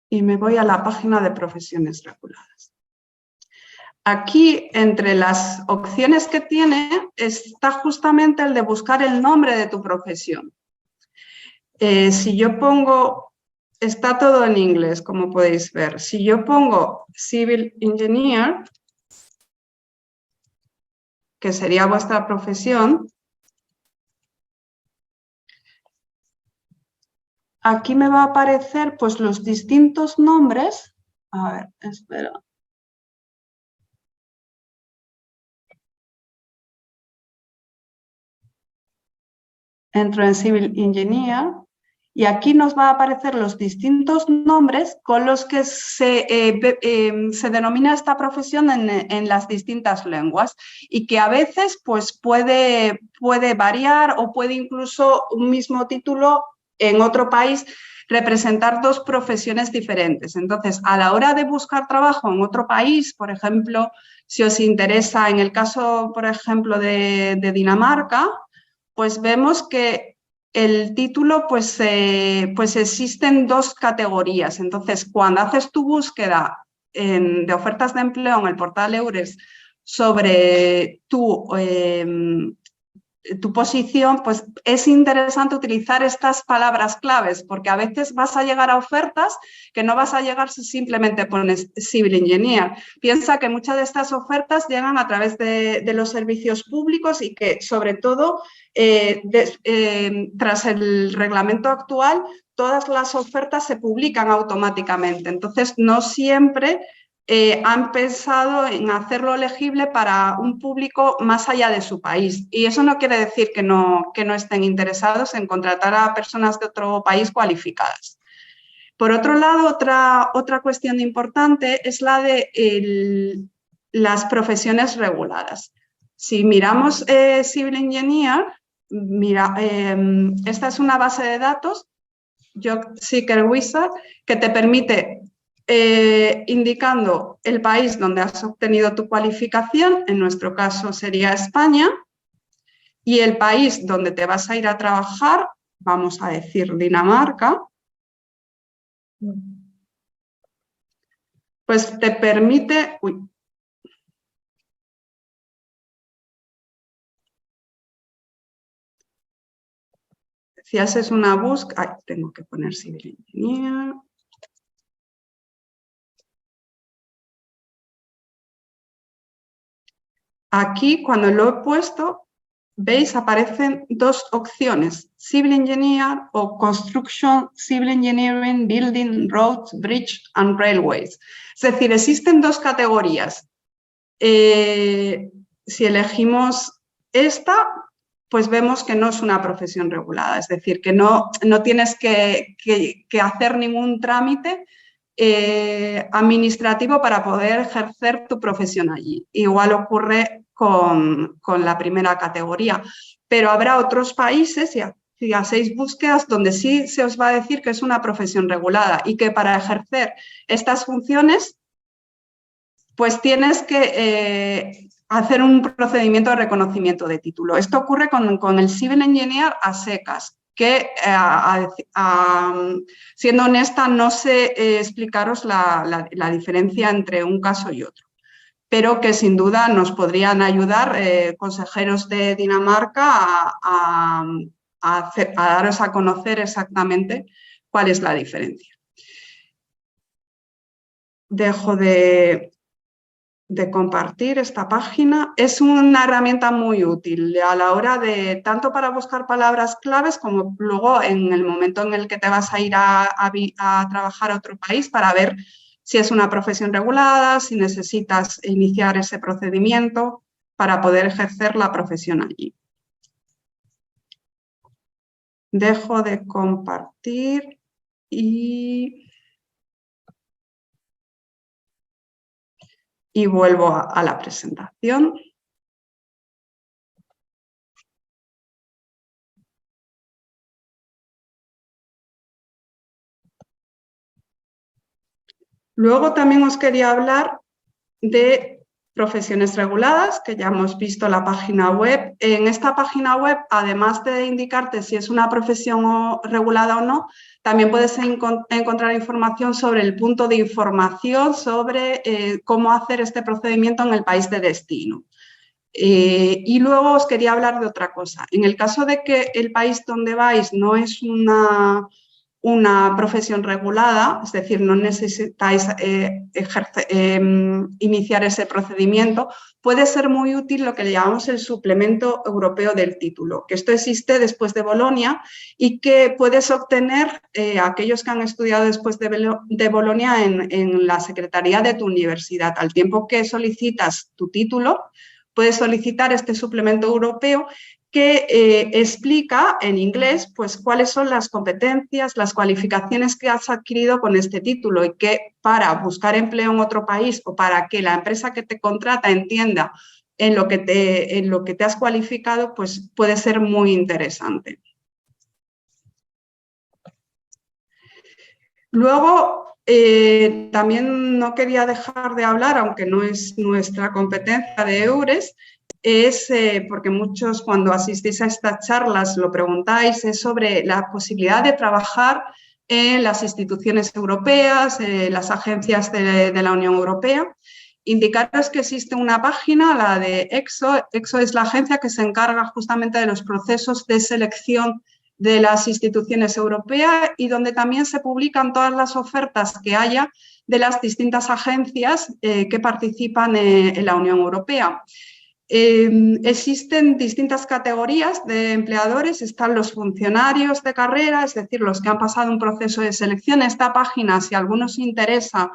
Speaker 1: Y me voy a la página de profesiones reguladas. Aquí, entre las opciones que tiene, está justamente el de buscar el nombre de tu profesión. Si yo pongo, está todo en inglés, como podéis ver. Si yo pongo Civil Engineer, que sería vuestra profesión, aquí me va a aparecer pues, los distintos nombres. A ver, espera. Entro en Civil Engineer y aquí nos va a aparecer los distintos nombres con los que se denomina esta profesión en las distintas lenguas, y que a veces pues, puede variar o puede incluso un mismo título en otro país representar 2 profesiones diferentes. Entonces, a la hora de buscar trabajo en otro país, por ejemplo, si os interesa, en el caso, por ejemplo, de Dinamarca, pues vemos que el título, pues existen 2 categorías. Entonces, cuando haces tu búsqueda de ofertas de empleo en el portal EURES sobre tu posición, pues es interesante utilizar estas palabras claves, porque a veces vas a llegar a ofertas que no vas a llegar si simplemente pones Civil Engineer. Piensa que muchas de estas ofertas llegan a través de los servicios públicos y que, sobre todo, tras el reglamento actual, todas las ofertas se publican automáticamente. Entonces, no siempre han pensado en hacerlo elegible para un público más allá de su país. Y eso no quiere decir que no estén interesados en contratar a personas de otro país cualificadas. Por otro lado, otra cuestión importante es la de las profesiones reguladas. Si miramos Civil Engineer, esta es una base de datos, Job Seeker Wizard, que te permite indicando el país donde has obtenido tu cualificación, en nuestro caso sería España, y el país donde te vas a ir a trabajar, vamos a decir Dinamarca. pues te permite... Si haces una búsqueda... tengo que poner Civil Engineer. Aquí, cuando lo he puesto, veis, aparecen dos opciones, Civil Engineer o Construction, Civil Engineering, Building, Roads, Bridge and Railways. Es decir, existen dos categorías. Si elegimos esta, pues vemos que no es una profesión regulada, es decir, que no tienes que hacer ningún trámite administrativo para poder ejercer tu profesión allí. Igual ocurre con la primera categoría, pero habrá otros países, si hacéis búsquedas, donde sí se os va a decir que es una profesión regulada y que para ejercer estas funciones pues tienes que hacer un procedimiento de reconocimiento de título. Esto ocurre con el Civil Engineer a secas, que siendo honesta no sé explicaros la diferencia entre un caso y otro, pero que sin duda nos podrían ayudar consejeros de Dinamarca a daros a conocer exactamente cuál es la diferencia. Dejo de compartir esta página. Es una herramienta muy útil a la hora de, tanto para buscar palabras claves como luego en el momento en el que te vas a ir a trabajar a otro país para ver si es una profesión regulada, si necesitas iniciar ese procedimiento para poder ejercer la profesión allí. Dejo de compartir y vuelvo a la presentación. Luego también os quería hablar de profesiones reguladas, que ya hemos visto la página web. En esta página web, además de indicarte si es una profesión regulada o no, también puedes encontrar información sobre el punto de información sobre cómo hacer este procedimiento en el país de destino. Y luego os quería hablar de otra cosa. En el caso de que el país donde vais no es una profesión regulada, es decir, no necesitáis iniciar ese procedimiento, puede ser muy útil lo que le llamamos el suplemento europeo del título, que esto existe después de Bolonia y que puedes obtener aquellos que han estudiado después de Bolonia en la secretaría de tu universidad. Al tiempo que solicitas tu título, puedes solicitar este suplemento europeo que explica en inglés pues, cuáles son las competencias, las cualificaciones que has adquirido con este título y que para buscar empleo en otro país o para que la empresa que te contrata entienda en lo que te has cualificado, pues puede ser muy interesante. Luego, también no quería dejar de hablar, aunque no es nuestra competencia de EURES, es porque muchos cuando asistís a estas charlas lo preguntáis, es sobre la posibilidad de trabajar en las instituciones europeas, las agencias de la Unión Europea. Indicaros que existe una página, la de EXO. EXO es la agencia que se encarga justamente de los procesos de selección de las instituciones europeas y donde también se publican todas las ofertas que haya de las distintas agencias que participan en la Unión Europea. Existen distintas categorías de empleadores, están los funcionarios de carrera, es decir, los que han pasado un proceso de selección. Esta página, si a alguno os interesa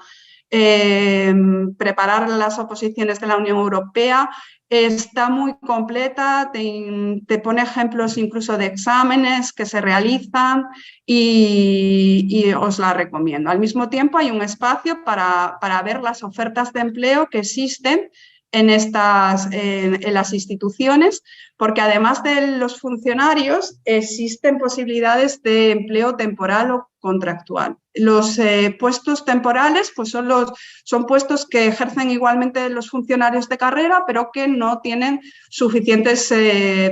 Speaker 1: preparar las oposiciones de la Unión Europea, está muy completa, te pone ejemplos incluso de exámenes que se realizan y os la recomiendo. Al mismo tiempo hay un espacio para ver las ofertas de empleo que existen en las instituciones, porque además de los funcionarios existen posibilidades de empleo temporal o contractual. Los puestos temporales pues son puestos que ejercen igualmente los funcionarios de carrera, pero que no tienen suficientes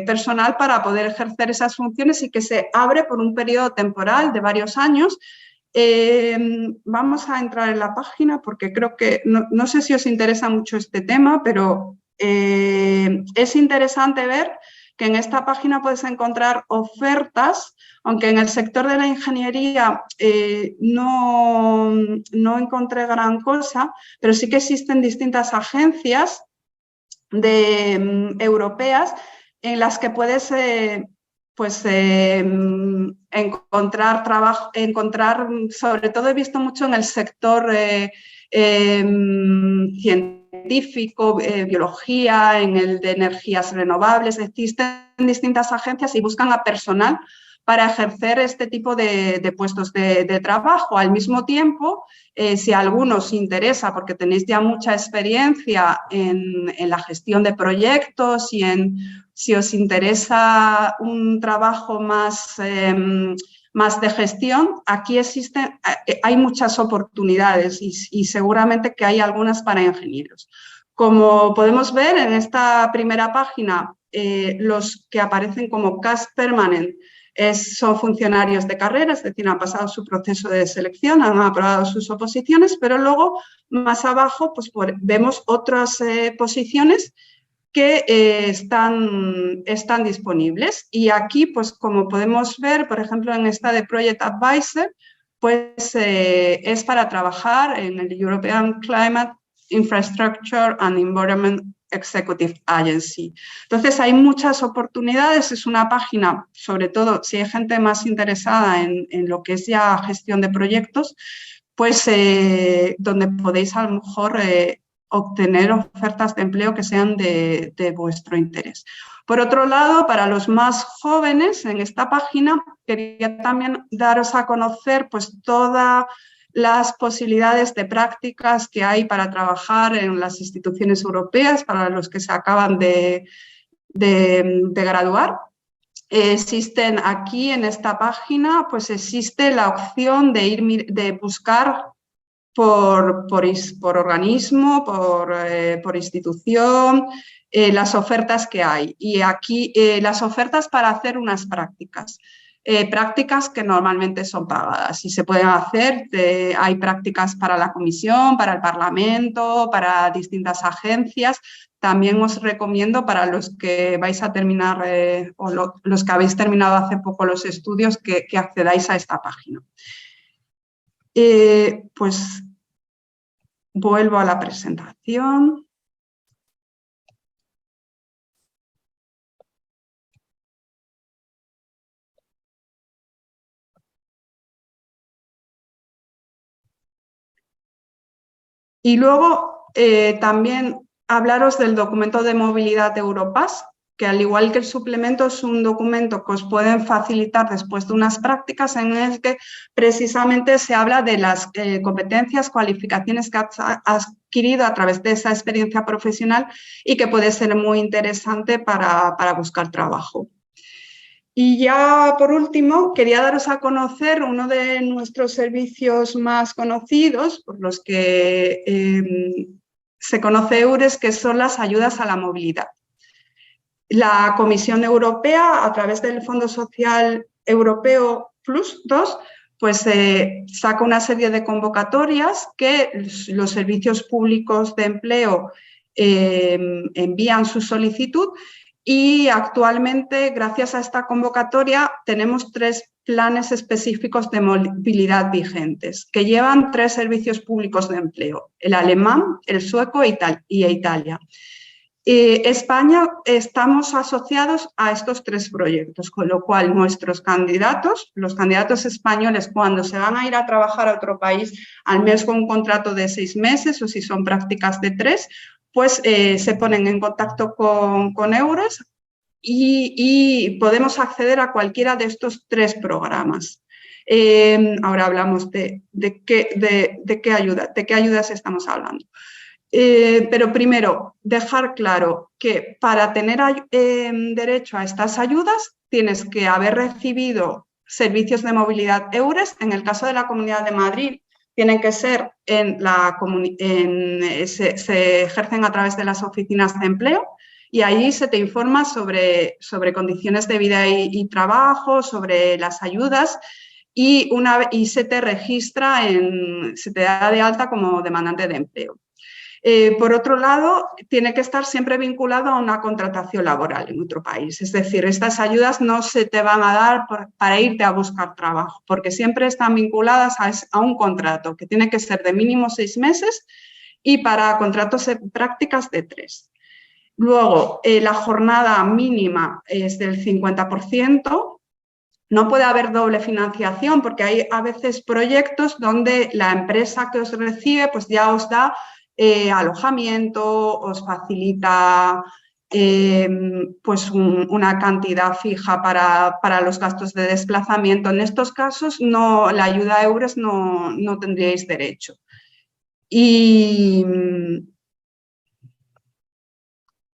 Speaker 1: personal para poder ejercer esas funciones y que se abre por un periodo temporal de varios años Vamos a entrar en la página porque creo que, no sé si os interesa mucho este tema, pero es interesante ver que en esta página puedes encontrar ofertas, aunque en el sector de la ingeniería no encontré gran cosa, pero sí que existen distintas agencias europeas en las que puedes encontrar trabajo, sobre todo he visto mucho en el sector científico, biología, en el de energías renovables. Existen distintas agencias y buscan a personal para ejercer este tipo de puestos de trabajo. Al mismo tiempo, si a alguno os interesa, porque tenéis ya mucha experiencia en la gestión de proyectos y si os interesa un trabajo más de gestión, aquí hay muchas oportunidades y seguramente que hay algunas para ingenieros. Como podemos ver en esta primera página, los que aparecen como cast permanent son funcionarios de carrera, es decir, han pasado su proceso de selección, han aprobado sus oposiciones, pero luego más abajo pues, vemos otras posiciones que están disponibles. Y aquí, pues como podemos ver, por ejemplo, en esta de Project Advisor, pues es para trabajar en el European Climate, Infrastructure and Environment Executive Agency. Entonces, hay muchas oportunidades. Es una página, sobre todo si hay gente más interesada en lo que es ya gestión de proyectos, pues donde podéis a lo mejor obtener ofertas de empleo que sean de vuestro interés. Por otro lado, para los más jóvenes, en esta página quería también daros a conocer pues, todas las posibilidades de prácticas que hay para trabajar en las instituciones europeas, para los que se acaban de graduar. Existen aquí en esta página, pues existe la opción de buscar por organismo, por institución, las ofertas que hay. Y aquí las ofertas para hacer unas prácticas. Prácticas que normalmente son pagadas y se pueden hacer, hay prácticas para la comisión, para el Parlamento, para distintas agencias. También os recomiendo para los que vais a terminar los que habéis terminado hace poco los estudios que accedáis a esta página. Pues vuelvo a la presentación. Y luego también hablaros del documento de movilidad Europass, que al igual que el suplemento es un documento que os pueden facilitar después de unas prácticas en el que precisamente se habla de las competencias, cualificaciones que has adquirido a través de esa experiencia profesional y que puede ser muy interesante para buscar trabajo. Y ya por último, quería daros a conocer uno de nuestros servicios más conocidos, por los que se conoce EURES, que son las ayudas a la movilidad. La Comisión Europea, a través del Fondo Social Europeo Plus 2, pues saca una serie de convocatorias que los servicios públicos de empleo envían su solicitud. Y actualmente, gracias a esta convocatoria, tenemos 3 planes específicos de movilidad vigentes que llevan 3 servicios públicos de empleo, el alemán, el sueco e Italia. España estamos asociados a estos 3 proyectos, con lo cual nuestros candidatos, los candidatos españoles, cuando se van a ir a trabajar a otro país, al menos con un contrato de 6 meses o si son prácticas de 3, pues se ponen en contacto con EURES y podemos acceder a cualquiera de estos 3 programas. Ahora hablamos de qué ayudas estamos hablando. Pero primero, dejar claro que para tener derecho a estas ayudas tienes que haber recibido servicios de movilidad EURES. En el caso de la Comunidad de Madrid, tienen que ser se ejercen a través de las oficinas de empleo y ahí se te informa sobre condiciones de vida y trabajo, sobre las ayudas. y se te registra, se te da de alta como demandante de empleo. Por otro lado, tiene que estar siempre vinculado a una contratación laboral en otro país. Es decir, estas ayudas no se te van a dar para irte a buscar trabajo, porque siempre están vinculadas a un contrato que tiene que ser de mínimo 6 meses y para contratos de prácticas de 3. Luego, la jornada mínima es del 50%. No puede haber doble financiación porque hay a veces proyectos donde la empresa que os recibe pues ya os da alojamiento, os facilita pues una cantidad fija para los gastos de desplazamiento. En estos casos, la ayuda EURES no tendríais derecho. Y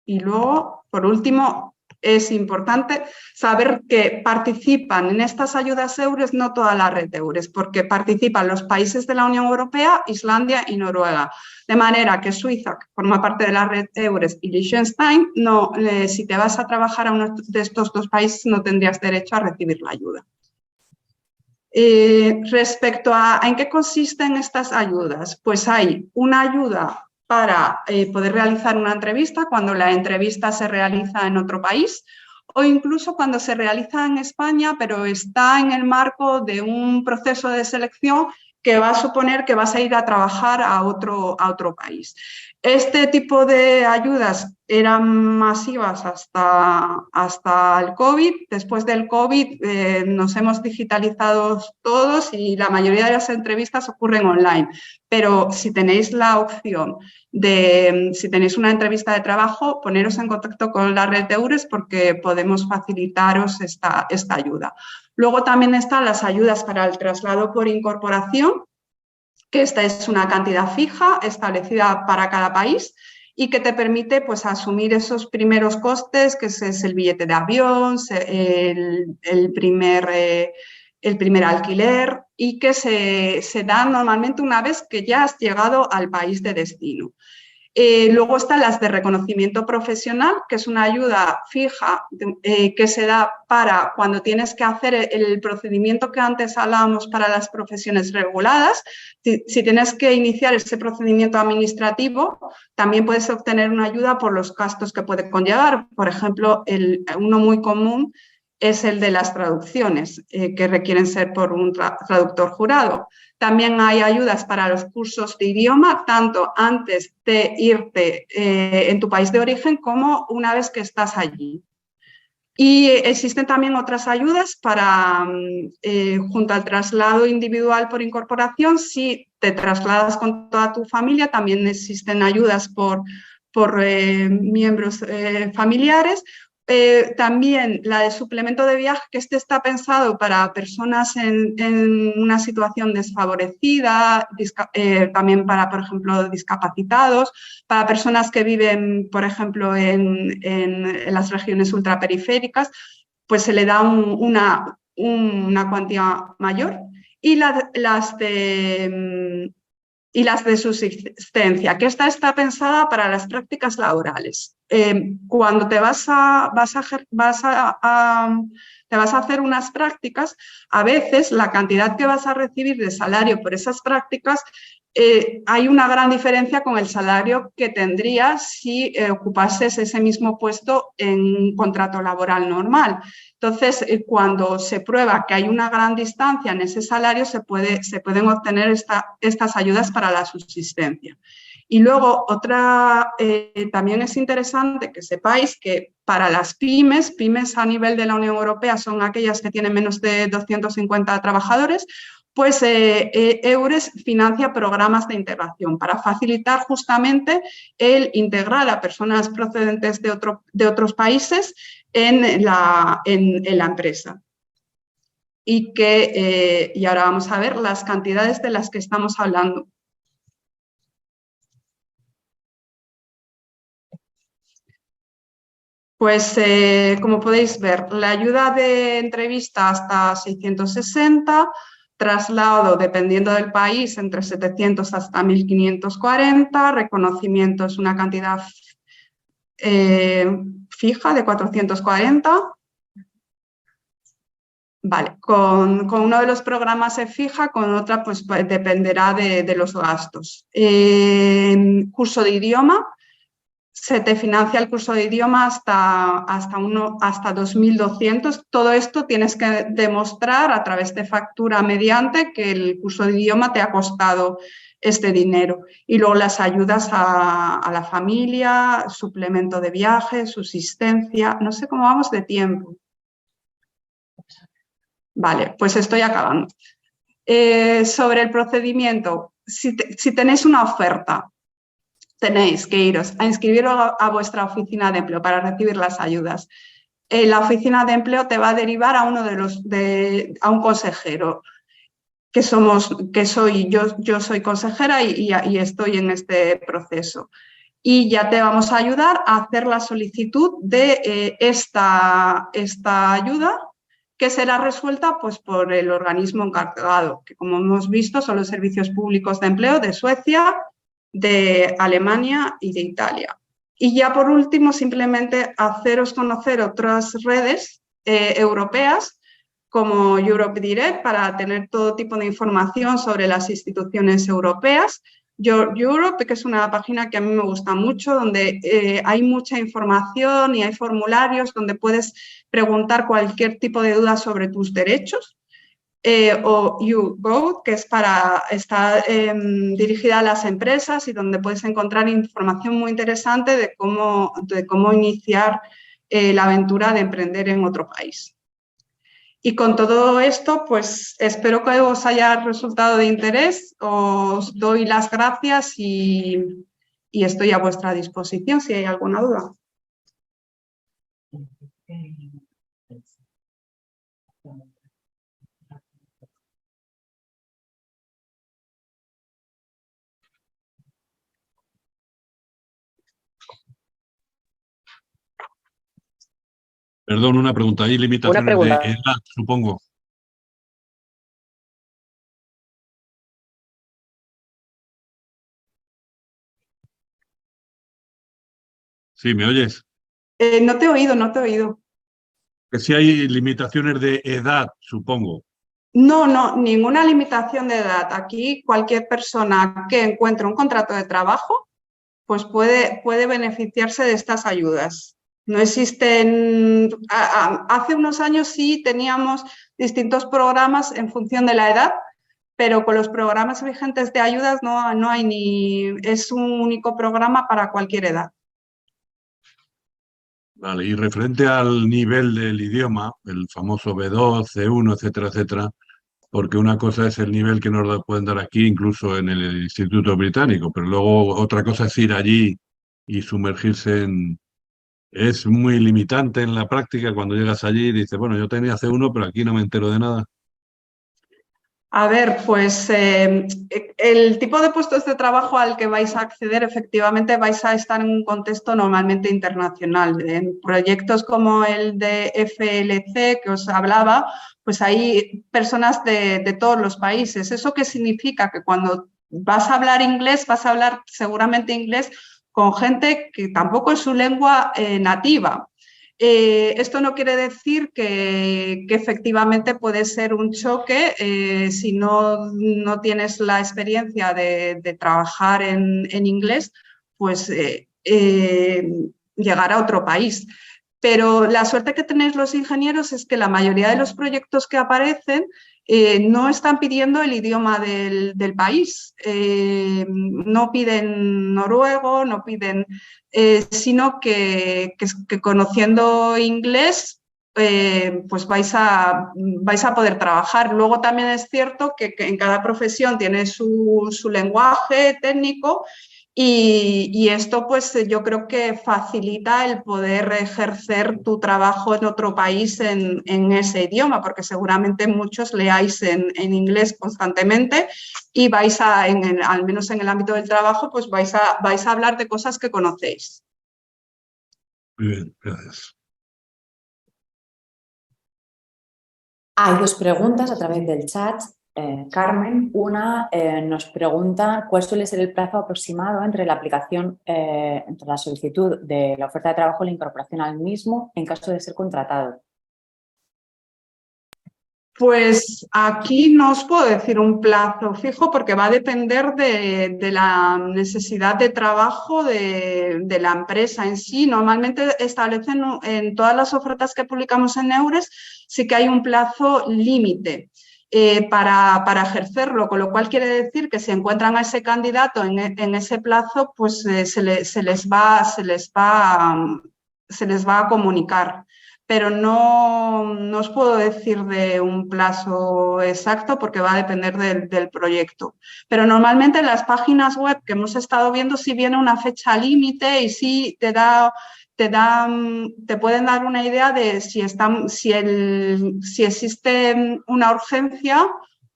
Speaker 1: luego, por último, es importante saber que participan en estas ayudas EURES no toda la red EURES, porque participan los países de la Unión Europea, Islandia y Noruega. De manera que Suiza, que forma parte de la red EURES, y Liechtenstein, si te vas a trabajar a uno de estos 2 países, no tendrías derecho a recibir la ayuda. Respecto a en qué consisten estas ayudas, pues hay una ayuda para poder realizar una entrevista cuando la entrevista se realiza en otro país o incluso cuando se realiza en España, pero está en el marco de un proceso de selección que va a suponer que vas a ir a trabajar a otro país. Este tipo de ayudas eran masivas hasta el COVID. Después del COVID nos hemos digitalizado todos y la mayoría de las entrevistas ocurren online. Pero si tenéis la opción si tenéis una entrevista de trabajo, poneros en contacto con la red de EURES porque podemos facilitaros esta ayuda. Luego también están las ayudas para el traslado por incorporación, que esta es una cantidad fija establecida para cada país y que te permite pues, asumir esos primeros costes, que es el billete de avión, el primer alquiler y que se dan normalmente una vez que ya has llegado al país de destino. Luego están las de reconocimiento profesional, que es una ayuda fija que se da para cuando tienes que hacer el procedimiento que antes hablábamos para las profesiones reguladas. Si tienes que iniciar ese procedimiento administrativo, también puedes obtener una ayuda por los gastos que puede conllevar. Por ejemplo, uno muy común es el de las traducciones, que requieren ser por un traductor jurado. También hay ayudas para los cursos de idioma, tanto antes de irte en tu país de origen como una vez que estás allí. Y existen también otras ayudas para, junto al traslado individual por incorporación, si te trasladas con toda tu familia, también existen ayudas por miembros familiares. También la de suplemento de viaje, que está pensado para personas en una situación desfavorecida, también para, por ejemplo, discapacitados, para personas que viven, por ejemplo, en las regiones ultraperiféricas, pues se le da una cuantía mayor. Y las de subsistencia, que está pensada para las prácticas laborales. Cuando te vas a hacer unas prácticas, a veces la cantidad que vas a recibir de salario por esas prácticas hay una gran diferencia con el salario que tendrías si ocupases ese mismo puesto en un contrato laboral normal. Entonces, cuando se prueba que hay una gran distancia en ese salario, se pueden obtener estas ayudas para la subsistencia. Y luego, también es interesante que sepáis que para las pymes a nivel de la Unión Europea son aquellas que tienen menos de 250 trabajadores, pues EURES financia programas de integración para facilitar justamente el integrar a personas procedentes de otros países en la empresa. Y ahora vamos a ver las cantidades de las que estamos hablando. Pues, como podéis ver, la ayuda de entrevista hasta 660, traslado, dependiendo del país, entre 700 hasta 1.540, reconocimiento es una cantidad fija de 440. Vale, con uno de los programas se fija, con otra pues dependerá de los gastos. Curso de idioma, se te financia el curso de idioma hasta 2.200. Todo esto tienes que demostrar a través de factura mediante que el curso de idioma te ha costado este dinero. Y luego las ayudas a la familia, suplemento de viaje, subsistencia, no sé cómo vamos de tiempo. Vale, pues estoy acabando. Sobre el procedimiento, si tenéis una oferta, tenéis que iros a inscribiros a vuestra oficina de empleo para recibir las ayudas. La oficina de empleo te va a derivar a a un consejero, que soy yo soy consejera y estoy en este proceso. Y ya te vamos a ayudar a hacer la solicitud de esta ayuda, que será resuelta pues, por el organismo encargado, que como hemos visto son los servicios públicos de empleo de Suecia, de Alemania y de Italia. Y ya por último, simplemente haceros conocer otras redes europeas como Europe Direct para tener todo tipo de información sobre las instituciones europeas. Your Europe, que es una página que a mí me gusta mucho, donde hay mucha información y hay formularios donde puedes preguntar cualquier tipo de duda sobre tus derechos. O YouGo, que está dirigida a las empresas y donde puedes encontrar información muy interesante de cómo iniciar la aventura de emprender en otro país. Y con todo esto, pues espero que os haya resultado de interés. Os doy las gracias y estoy a vuestra disposición si hay alguna duda.
Speaker 2: Perdón, una pregunta. ¿Hay limitaciones de edad, supongo? Sí, ¿me oyes?
Speaker 1: No te he oído, no te he oído.
Speaker 2: Que sí hay limitaciones de edad, supongo.
Speaker 1: No, ninguna limitación de edad. Aquí cualquier persona que encuentre un contrato de trabajo, pues puede beneficiarse de estas ayudas. No existen, hace unos años sí teníamos distintos programas en función de la edad, pero con los programas vigentes de ayudas no hay es un único programa para cualquier edad.
Speaker 2: Vale, y referente al nivel del idioma, el famoso B2, C1, etcétera, etcétera, porque una cosa es el nivel que nos pueden dar aquí, incluso en el Instituto Británico, pero luego otra cosa es ir allí y sumergirse en... Es muy limitante en la práctica cuando llegas allí y dices, bueno, yo tenía C1, pero aquí no me entero de nada.
Speaker 1: A ver, pues el tipo de puestos de trabajo al que vais a acceder, efectivamente vais a estar en un contexto normalmente internacional. En proyectos como el de FLC que os hablaba, pues hay personas de todos los países. ¿Eso qué significa? Que cuando vas a hablar inglés, vas a hablar seguramente inglés con gente que tampoco es su lengua nativa. Esto no quiere decir que efectivamente puede ser un choque si no tienes la experiencia de trabajar en inglés, pues llegar a otro país. Pero la suerte que tenéis los ingenieros es que la mayoría de los proyectos que aparecen no están pidiendo el idioma del país. No piden noruego, no piden, sino que conociendo inglés pues vais a poder trabajar. Luego también es cierto que en cada profesión tiene su lenguaje técnico y esto pues yo creo que facilita el poder ejercer tu trabajo en otro país en ese idioma, porque seguramente muchos leáis en inglés constantemente y vais al menos en el ámbito del trabajo, pues vais a hablar de cosas que conocéis.
Speaker 2: Muy bien, gracias.
Speaker 3: Hay dos preguntas a través del chat. Carmen, una nos pregunta cuál suele ser el plazo aproximado entre la aplicación, entre la solicitud de la oferta de trabajo y la incorporación al mismo en caso de ser contratado.
Speaker 1: Pues aquí no os puedo decir un plazo fijo porque va a depender de la necesidad de trabajo de la empresa en sí. Normalmente establecen en todas las ofertas que publicamos en Eures sí que hay un plazo límite para ejercerlo, con lo cual quiere decir que si encuentran a ese candidato en ese plazo, pues se les va a comunicar. Pero no os puedo decir de un plazo exacto porque va a depender del proyecto. Pero normalmente en las páginas web que hemos estado viendo sí viene una fecha límite y sí te pueden dar una idea de si existe una urgencia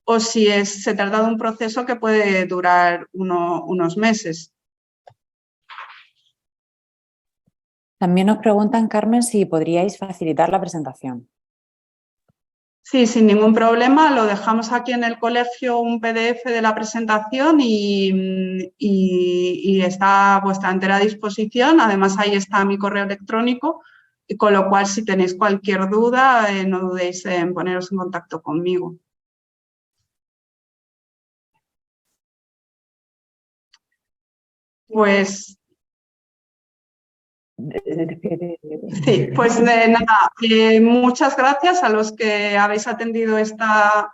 Speaker 1: o si se trata de un proceso que puede durar unos meses.
Speaker 3: También nos preguntan, Carmen, si podríais facilitar la presentación.
Speaker 1: Sí, sin ningún problema. Lo dejamos aquí en el colegio un PDF de la presentación y está a vuestra entera disposición. Además, ahí está mi correo electrónico, y con lo cual, si tenéis cualquier duda, no dudéis en poneros en contacto conmigo. Pues sí, pues nada, muchas gracias a los que habéis atendido esta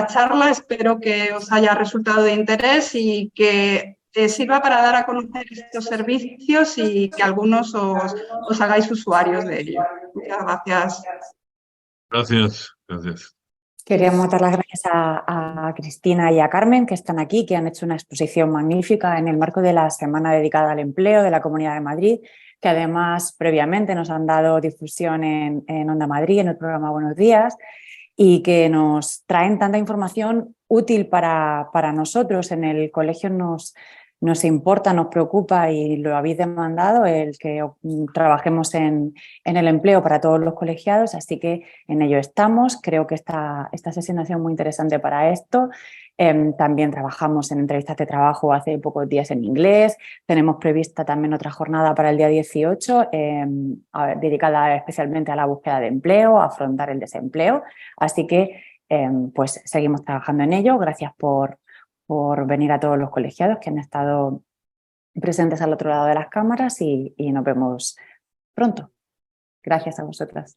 Speaker 1: charla. Espero que os haya resultado de interés y que sirva para dar a conocer estos servicios y que algunos os hagáis usuarios de ellos. Muchas gracias.
Speaker 2: Gracias.
Speaker 3: Queríamos dar las gracias a Cristina y a Carmen, que están aquí, que han hecho una exposición magnífica en el marco de la Semana dedicada al empleo de la Comunidad de Madrid, que además previamente nos han dado difusión en Onda Madrid, en el programa Buenos Días, y que nos traen tanta información útil para nosotros. En el colegio nos importa, nos preocupa y lo habéis demandado el que trabajemos en el empleo para todos los colegiados, así que en ello estamos. Creo que esta sesión ha sido muy interesante para esto. También trabajamos en entrevistas de trabajo hace pocos días en inglés. Tenemos prevista también otra jornada para el día 18 dedicada especialmente a la búsqueda de empleo, a afrontar el desempleo. Así que pues seguimos trabajando en ello. Gracias por venir a todos los colegiados que han estado presentes al otro lado de las cámaras y nos vemos pronto. Gracias a vosotras.